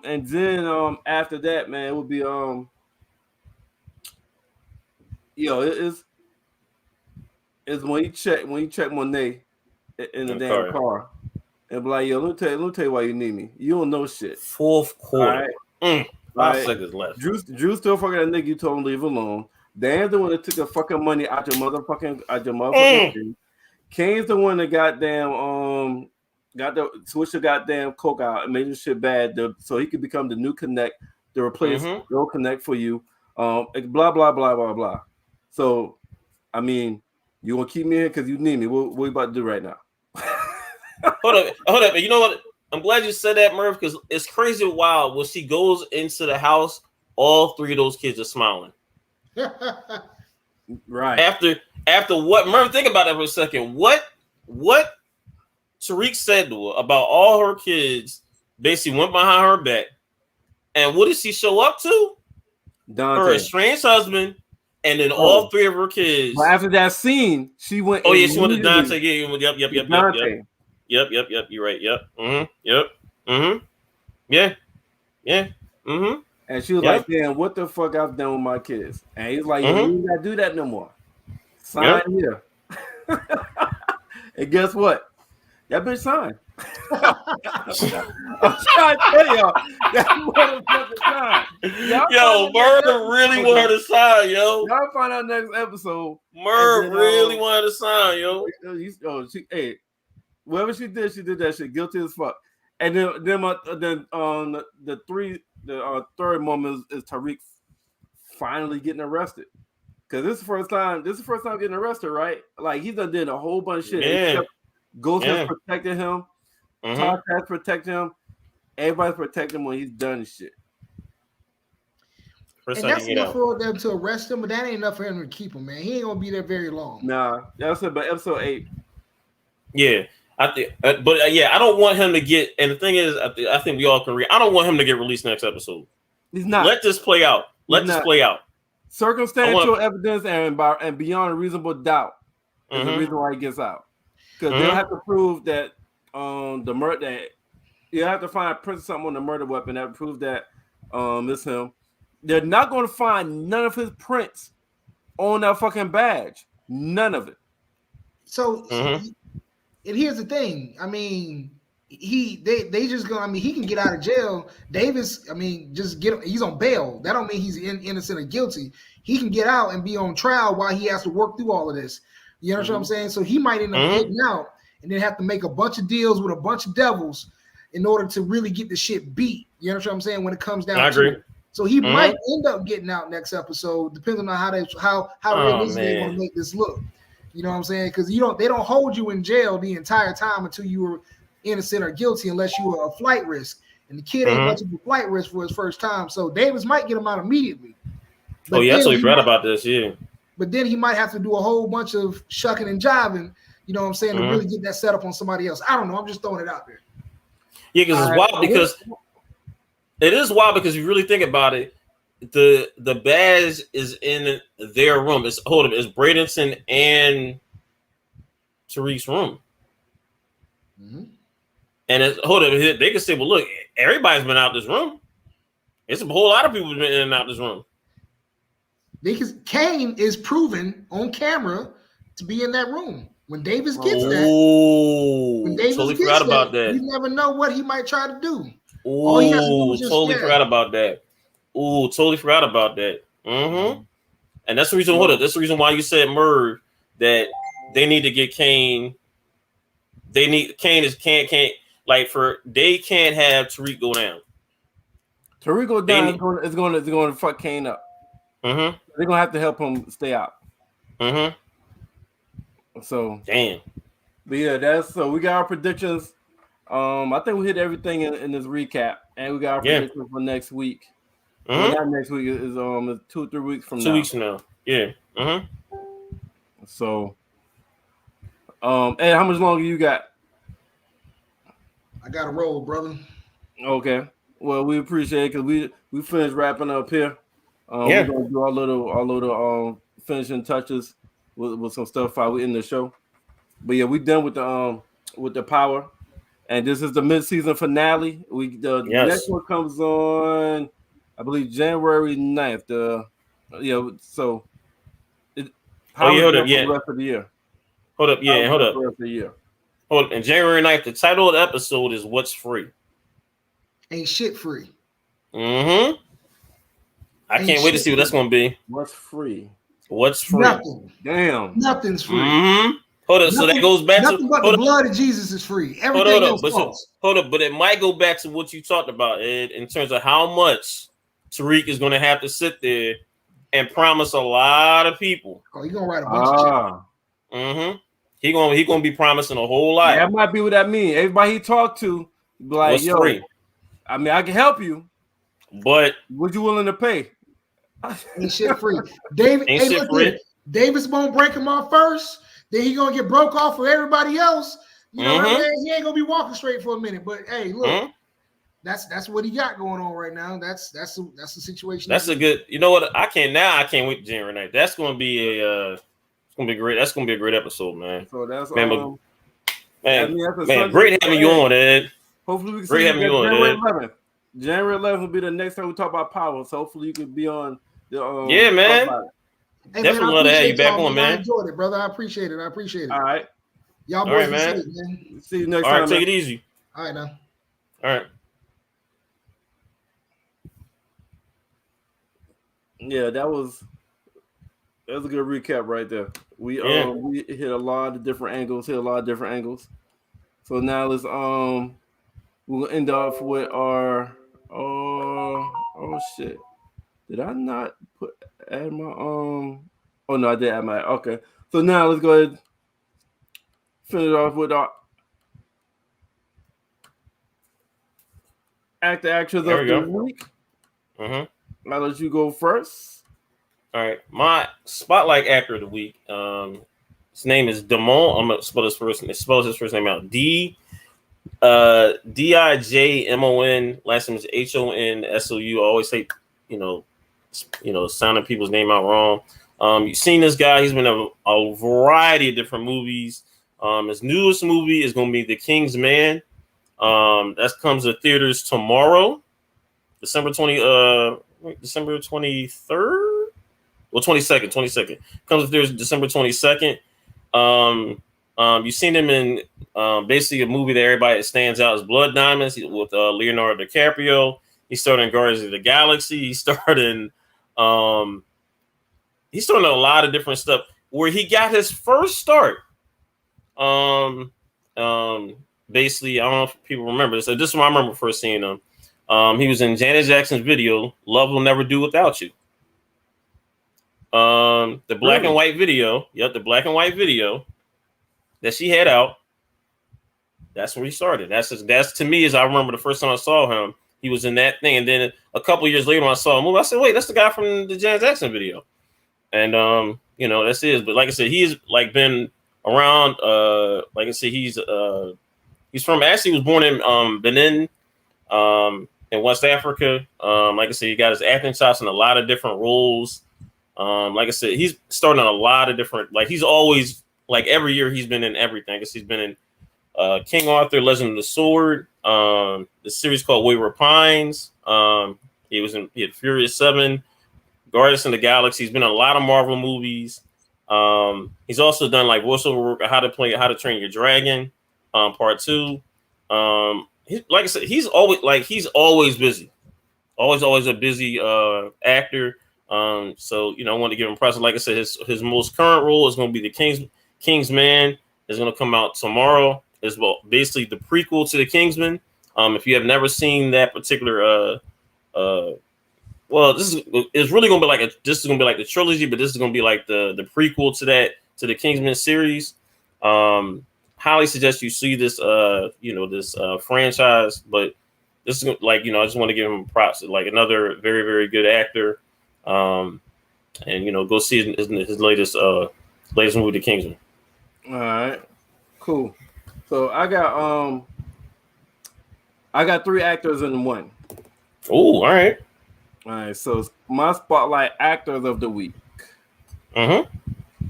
And then after that, man, it would be it's when you check Monet in the damn car and be like, yo, let me tell you why you need me. You don't know shit. Fourth quarter. Right? 5 seconds left. Drew still fucking that nigga you told him to leave alone. Dan's the one that took the fucking money out your motherfucking thing. Kane's the one that switched the goddamn coke out and made this shit bad so he could become the new connect to replace Go Connect for you. Blah blah blah blah blah. So, I mean, you gonna keep me here because you need me. What we about to do right now? hold up. You know what? I'm glad you said that, Merv, because it's crazy wild. When she goes into the house, all three of those kids are smiling. Right. After what, Merv, think about that for a second. What Tariq said to her about all her kids basically went behind her back. And what did she show up to? Dante. Her estranged husband, and then all three of her kids. Well, after that scene, she went. Oh yeah, she went to Dante. Yeah, yep. Dante. Yep. You're right. Yep. Yeah. And she was like, "Damn, what the fuck I've done with my kids?" And he's like, "You ain't gotta do that no more. Sign here." And guess what? That bitch signed. I'm trying to tell y'all that motherfucker signed. Yo, Merv really wanted to sign, yo. Y'all find out next episode. Merv really wanted to sign, yo. Whatever she did that shit. Guilty as fuck. And then the third moment is Tariq finally getting arrested. Because this is the first time getting arrested, right? Like he done did a whole bunch of shit. Yeah. Ghost has protected him. Todd has protected him. Everybody's protecting him when he's done shit. And that's enough for them to arrest him, but that ain't enough for him to keep him, man. He ain't gonna be there very long. Nah, that's it. But episode 8. Yeah, I think, I don't want him to get. And the thing is, I think we all can read. I don't want him to get released next episode. He's not. Let this play out. Let this play out. Circumstantial evidence and beyond a reasonable doubt is the reason why he gets out. Because they'll have to prove that the murder, that you have to find something on the murder weapon that proves that it's him. They're not going to find none of his prints on that fucking badge. None of it. So, and here's the thing. I mean, they just go. I mean, he can get out of jail. Davis, I mean, he's on bail. That don't mean he's innocent or guilty. He can get out and be on trial while he has to work through all of this. You know what I'm saying? So he might end up getting out and then have to make a bunch of deals with a bunch of devils in order to really get the shit beat. You know what I'm saying? When it comes down to agree. it. So he might end up getting out next episode, depending on how realistic they want to make this look. You know what I'm saying? Because they don't hold you in jail the entire time until you were innocent or guilty, unless you were a flight risk. And the kid ain't much of a flight risk for his first time. So Davis might get him out immediately. But I totally forgot about this, yeah. But then he might have to do a whole bunch of shucking and jiving, you know what I'm saying, to really get that set up on somebody else. I don't know. I'm just throwing it out there. Yeah, because it's wild it is wild because you really think about it, the badge is in their room. It's Bradenson and Tariq's room. And they can say, well, look, everybody's been out this room. It's a whole lot of people been in and out this room. Because Kane is proven on camera to be in that room. When Davis gets totally forgot about that. You never know what he might try to do. Totally forgot about that. Totally forgot about that. And that's the reason. That's the reason why you said, Merv, that they need to get Kane. They can't have Tariq go down. Tariq go down is going to fuck Kane up. They're gonna have to help him stay out. So damn. But yeah, so we got our predictions. I think we hit everything in this recap, and we got our predictions for next week. Not next week is 2 or 3 weeks from now. 2 weeks from now. Yeah. So, Ed, how much longer you got? I got to roll, brother. Okay. Well, we appreciate it because we finished wrapping up here. We're gonna do our little finishing touches with some stuff while we in the show. But yeah, we done with the power, and this is the mid-season finale. Next one comes on, I believe, January 9th. So hold up, the rest of the year. Hold up, yeah, hold up. The rest of the year. Hold up. And January 9th, the title of the episode is "What's Free." Ain't shit free. I can't wait to see what that's gonna be. What's free? What's free? Nothing. Damn. Nothing's free. Hold up. So that goes back to nothing but the blood of Jesus is free. Everything else false. Hold up, but it might go back to what you talked about, Ed, in terms of how much Tariq is going to have to sit there and promise a lot of people. Oh, he's gonna write a bunch of checks. Mm-hmm. He gonna be promising a whole lot. That might be what that means. Everybody he talked to, like, what's free? I mean, I can help you, but what you willing to pay? Ain't shit free. David, ain't shit free. Davis won't break him off first. Then he gonna get broke off for everybody else. You know, that man, he ain't gonna be walking straight for a minute. But hey, look, that's what he got going on right now. That's the situation. That's a good. You know what? I can't wait to January night. That's gonna be a. It's gonna be great. That's gonna be a great episode, man. So that's man. Great having you on, Ed. Hopefully we can great having you on, January Ed. 11th. January 11th will be the next time we talk about power. So hopefully you can be on the. Yeah, man. Hey, definitely love to have you back on, man. I enjoyed it, brother. I appreciate it. All right. Y'all boys, right, man. See you next time. All right, take it easy. All right, now. All right. Yeah, that was a good recap right there. We hit a lot of different angles. So now let's we'll end off with our oh shit. Did I not add my oh no, I did add my okay. So now let's go ahead and finish off with our actors of the week. I'll let you go first. All right, my spotlight actor of the week. His name is Damon. I'm gonna spell his first name out. Dijmon. Last name is Honsou. I always say, sounding people's name out wrong. You've seen this guy. He's been in a variety of different movies. His newest movie is going to be The Kingsman. That comes to theaters tomorrow, December 23rd. Well, 22nd. Comes to theaters December 22nd. You've seen him in basically a movie that everybody stands out as Blood Diamonds with Leonardo DiCaprio. He starred in Guardians of the Galaxy. He starred in a lot of different stuff. Where he got his first start. Basically, I don't know if people remember this. So this is when I remember first seeing him. He was in Janet Jackson's video, "Love Will Never Do Without You." The black and white video. Yep, the black and white video that she had out. That's where he started. That's to me, as I remember the first time I saw him, he was in that thing. And then a couple of years later when I saw him, I said, wait, that's the guy from the Janet Jackson video. And that's it. But like I said, he's like been around. Like I said, he's from he was born in Benin, in West Africa. Like I said, he got his acting chops in a lot of different roles. Like I said, he's starting on a lot of different. Like he's always every year he's been in everything. I guess he's been in King Arthur, Legend of the Sword, the series called Wayward Pines. He had Furious 7, Guardians of the Galaxy. He's been in a lot of Marvel movies. He's also done voiceover work on How to Train Your Dragon, Part 2. Like I said, he's always busy. Always a busy actor. So I want to give him props. Like I said, his most current role is going to be the Kingsman. Is going to come out tomorrow. It's basically the prequel to the Kingsman. If you have never seen that particular, this is really going to be this is going to be like the trilogy, but this is going to be like the prequel to the Kingsman series. Highly suggest you see this, this franchise. But this is I just want to give him props. Another very, very good actor. And go see his latest movie, The Kingsman. All right, cool. So I got 3 actors in one. Oh, all right. So my spotlight actors of the week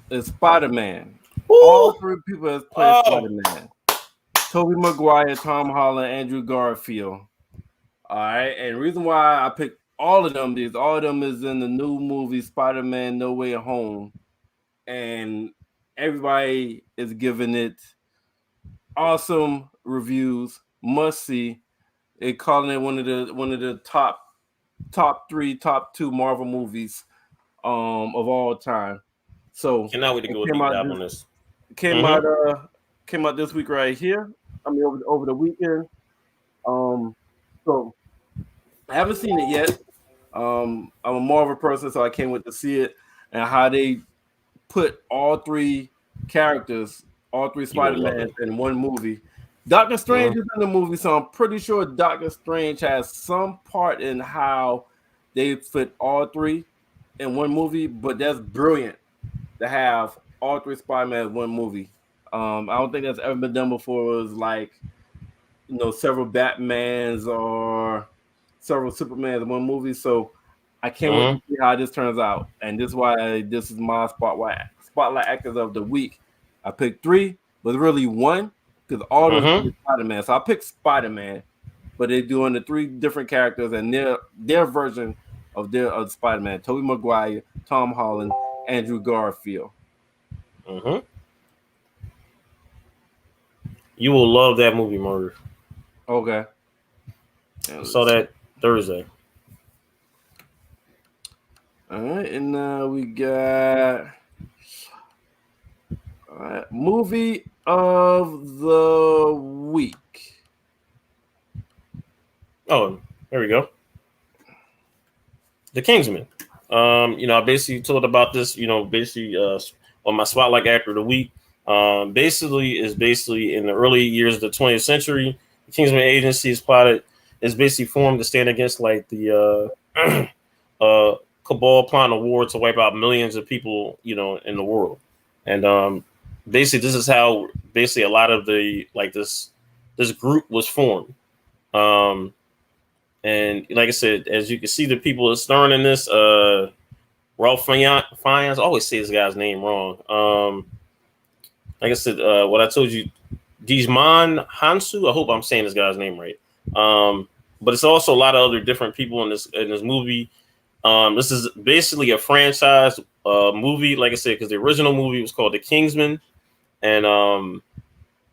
is Spider-Man. All 3 people has played Spider-Man. Tobey Maguire, Tom Holland, Andrew Garfield. All right, and the reason why I picked all of them is in the new movie Spider-Man No Way Home, and everybody is giving it awesome reviews, must see. They're calling it one of the top 3, top 2 Marvel movies of all time. So cannot wait to go deep dive on this. Came out this week right here. I mean over the weekend. So I haven't seen it yet. I'm a Marvel person, so I can't wait to see it and how they put all three characters, all three Spider-Man in one movie. Doctor Strange is in the movie, so I'm pretty sure Doctor Strange has some part in how they fit all three in one movie, but that's brilliant to have all three Spider-Man in one movie. I don't think that's ever been done before. It was like, several Batmans or several Supermans in one movie. So I can't wait to see how this turns out. And this is why this is my spotlight actors of the week. I picked 3, but really 1 because all those Spider-Man. So I picked Spider-Man, but they're doing the 3 different characters and their version of Spider-Man: Tobey Maguire, Tom Holland, Andrew Garfield. You will love that movie, Merv. Okay. I saw that Thursday. All right, and we got movie of the week. Oh, there we go. The Kingsman. I basically told about this. On my spotlight actor of the week. Basically in the early years of the 20th century, the Kingsman Agency is basically formed to stand against like the cabal plotting a war to wipe out millions of people, in the world. And basically this is how basically a lot of the this group was formed. And like I said, as you can see, the people starring in this, Ralph Fiennes, I always say this guy's name wrong. Like I said, what I told you, Dijman Hansu. I hope I'm saying this guy's name right. But it's also a lot of other different people in this movie. This is basically a franchise movie, like I said, because the original movie was called The Kingsman, and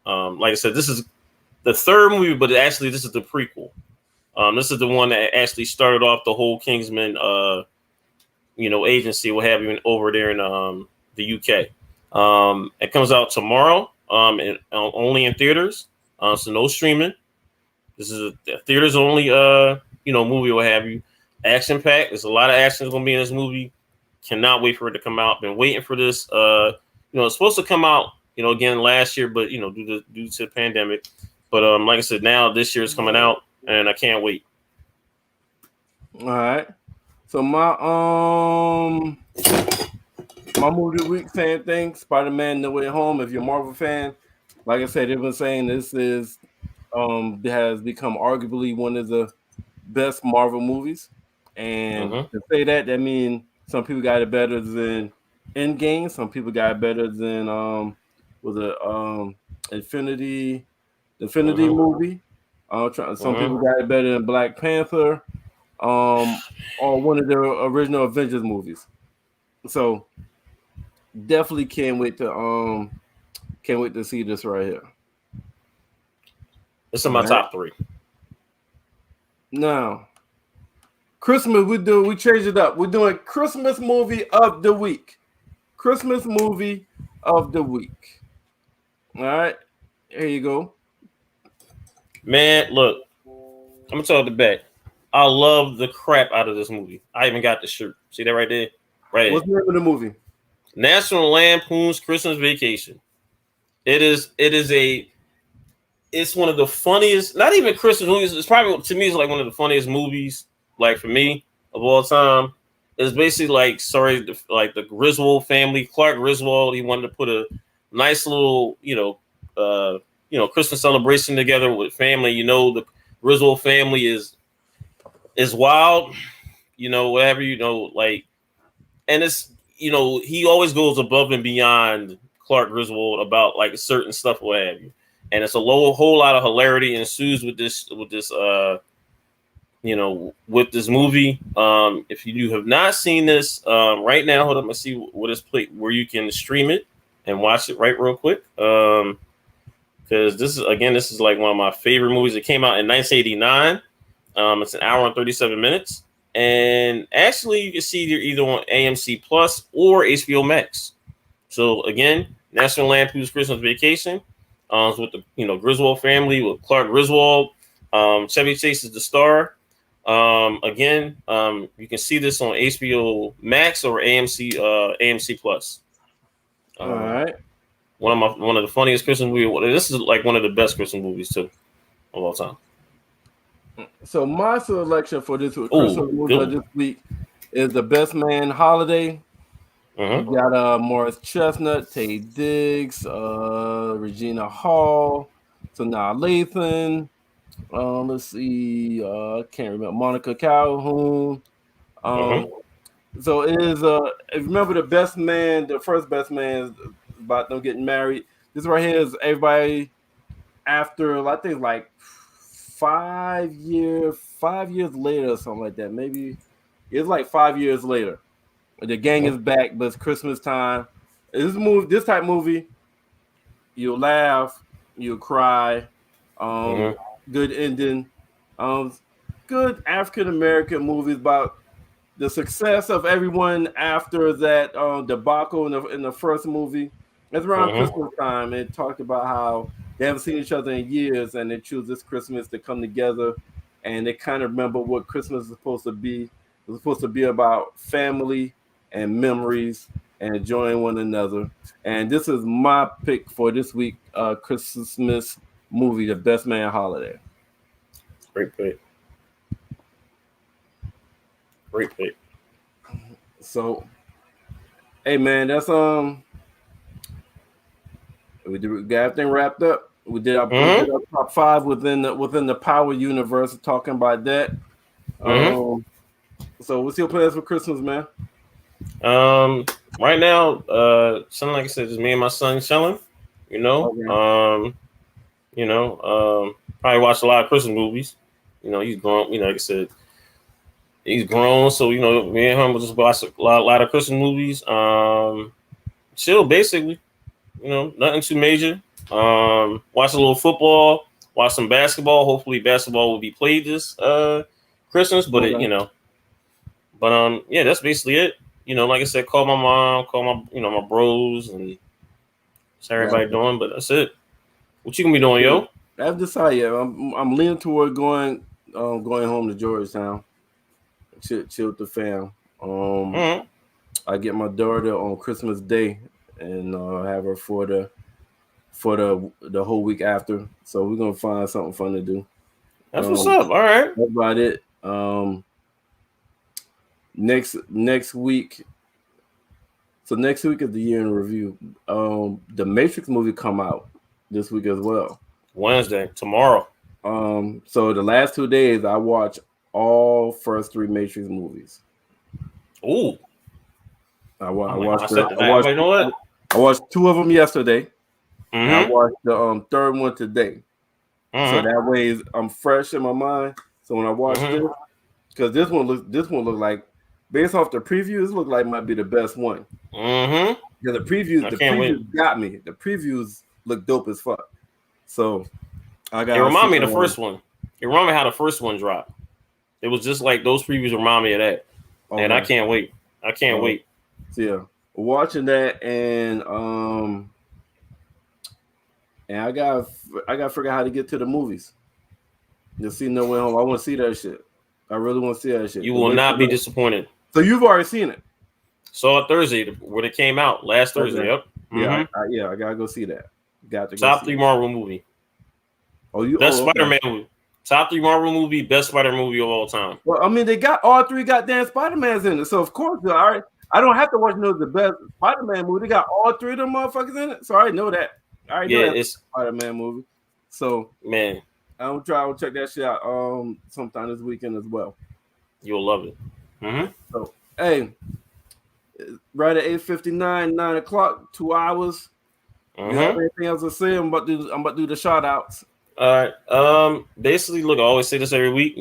like I said, this is the third movie, but actually this is the prequel. This is the one that actually started off the whole Kingsman, agency, what have you, over there in the UK. It comes out tomorrow, only in theaters, so no streaming. This is a theaters only, movie, what have you. Action packed. There's a lot of action going to be in this movie. Cannot wait for it to come out. Been waiting for this. It's supposed to come out, again last year, but due to the pandemic. But like I said, now this year is coming out, and I can't wait. All right. So my movie of the week, same thing. Spider-Man: No Way Home. If you're a Marvel fan, like I said, they've been saying this is has become arguably one of the best Marvel movies. And to say that means some people got it better than Endgame. Some people got it better than Infinity movie. Some people got it better than Black Panther, or one of the original Avengers movies. So definitely can't wait to see this right here. It's in my top 3. Now, Christmas, we changed it up. We're doing Christmas movie of the week. Christmas movie of the week. All right, here you go. Man, look, I'm gonna tell the back. I love the crap out of this movie. I even got the shirt. See that right there? Right. What's the name of the movie? National Lampoon's Christmas Vacation. It's one of the funniest, not even Christmas movies. It's probably, to me, it's like one of the funniest movies, like for me, of all time. It's basically like, the Griswold family, Clark Griswold. He wanted to put a nice little, Christmas celebration together with family. The Griswold family is wild, whatever, and it's, he always goes above and beyond Clark Griswold about like certain stuff, what have you. And it's a whole lot of hilarity ensues with this movie. If you have not seen this right now, hold up, let's see what is where you can stream it and watch it right real quick. Because this is like one of my favorite movies. It came out in 1989. It's an hour and 37 minutes. And actually, you can see it either on AMC Plus or HBO Max. So again, National Lampoon's Christmas Vacation. With the Griswold family with Clark Griswold. Chevy Chase is the star. Again, you can see this on HBO Max or AMC Plus. All right. One of the funniest Christmas movies. This is like one of the best Christmas movies too of all time. So my selection for this Christmas movie this week is The Best Man Holiday. You got Morris Chestnut, Taye Diggs, Regina Hall, Sanaa Lathan. Let's see, I can't remember, Monica Calhoun. So it is if you remember the best man, the first best man is about them getting married. This right here is everybody after, I think, like 5 years later or something like that. Maybe it's like 5 years later. The gang is back, but it's Christmas time. This type of movie, you'll laugh, you'll cry. Good ending. Good African American movies about the success of everyone after that debacle in the first movie. It's around Christmas time. It talked about how they haven't seen each other in years, and they choose this Christmas to come together, and they kind of remember what Christmas is supposed to be. It's supposed to be about family and memories and enjoying one another. And this is my pick for this week, Christmas movie, The Best Man Holiday. Great pick. So, hey man, that's we got everything wrapped up. We did our top 5 within the Power universe, talking about that. So what's your plans for Christmas, man? Right now, something like I said, just me and my son chilling. Probably watch a lot of Christmas movies. He's grown. Like I said, he's grown, so me and him will just watch a lot of Christmas movies. Chill, basically. Nothing too major. Watch a little football. Watch some basketball. Hopefully, basketball will be played this Christmas. But yeah, that's basically it. Like I said, call my mom, call my bros, and see how everybody doing. But that's it. What you gonna be doing, yo? I've decided. I'm leaning toward going home to Georgetown. Chill with the fam. I get my daughter on Christmas Day and have her for the whole week after. So we're gonna find something fun to do. That's what's up. All right. That's about it. Next week. So next week is the year in review. The Matrix movie come out this week as well. Wednesday, tomorrow. So the last 2 days I watched all first 3 Matrix movies. Ooh. I watched 2 of them yesterday. And I watched the third one today. So that way I'm fresh in my mind. So when I watch this, because this one look like, based off the previews, look like might be the best one. Because the previews got me. The previews look dope as fuck. So I got. It remind me of the first one. It remind me how the first one dropped. It was just like those previews remind me of that, and I can't wait. So yeah, watching that and I gotta figure out how to get to the movies. You see No Way Home. I want to see that shit. I really want to see that shit. You will not be disappointed. So you've already seen it. Saw it Thursday when it came out last Thursday. Yep. Yeah, I gotta go see that. Top 3 Marvel movie. Best Spider-Man movie. Top 3 Marvel movie. Best Spider-Man movie of all time. Well, I mean, they got all 3 goddamn Spider-Mans in it, so of course, all right. I don't have to watch the best Spider-Man movie. They got all 3 of them motherfuckers in it, so I know that. It's Spider-Man movie. So man, I'll check that shit out sometime this weekend as well. You'll love it. So hey, right at 8:59, 9 o'clock, 2 hours. You have anything else to say? I'm about to do the shout outs. All right. Basically, look, I always say this every week.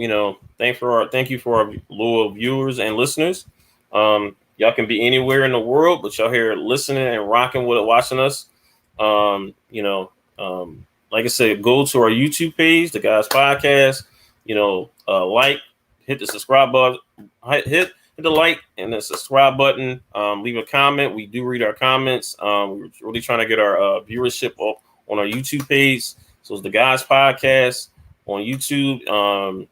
Thank you for our loyal viewers and listeners. Y'all can be anywhere in the world, but y'all here listening and rocking with it, watching us. Like I said, go to our YouTube page, The Guys Podcast. Like, hit the subscribe button, hit the like and the subscribe button. Leave a comment. We do read our comments. We're really trying to get our viewership up on our YouTube page. So it's The Guys Podcast on YouTube.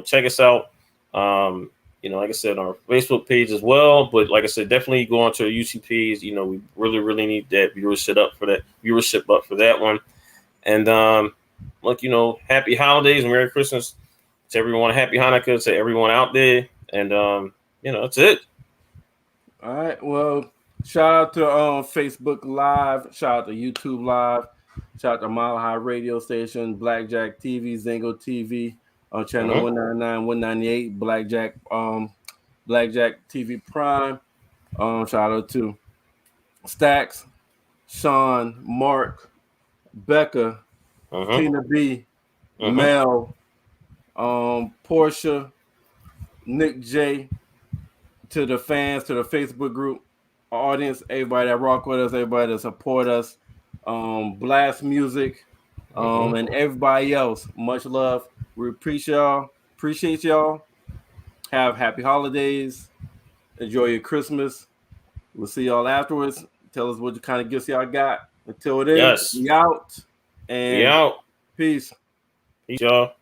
check us out. Like I said, on our Facebook page as well. But like I said, definitely go onto our UCPs. We really, really need that viewership up for that one. And happy holidays and Merry Christmas to everyone. Happy Hanukkah to everyone out there. And that's it. All right. Well, shout out to Facebook Live. Shout out to YouTube Live. Shout out to Mile High Radio Station, Blackjack TV, Zingo TV on channel 199, 198, Blackjack TV Prime. Shout out to Stacks, Sean, Mark, Becca, Tina B, Mel, Portia, Nick J, to the fans, to the Facebook group, audience, everybody that rock with us, everybody that support us, Blast Music, and everybody else. Much love. We appreciate y'all. Have happy holidays. Enjoy your Christmas. We'll see y'all afterwards. Tell us what kind of gifts y'all got. Until then, we out. And we out. Peace. Peace, y'all.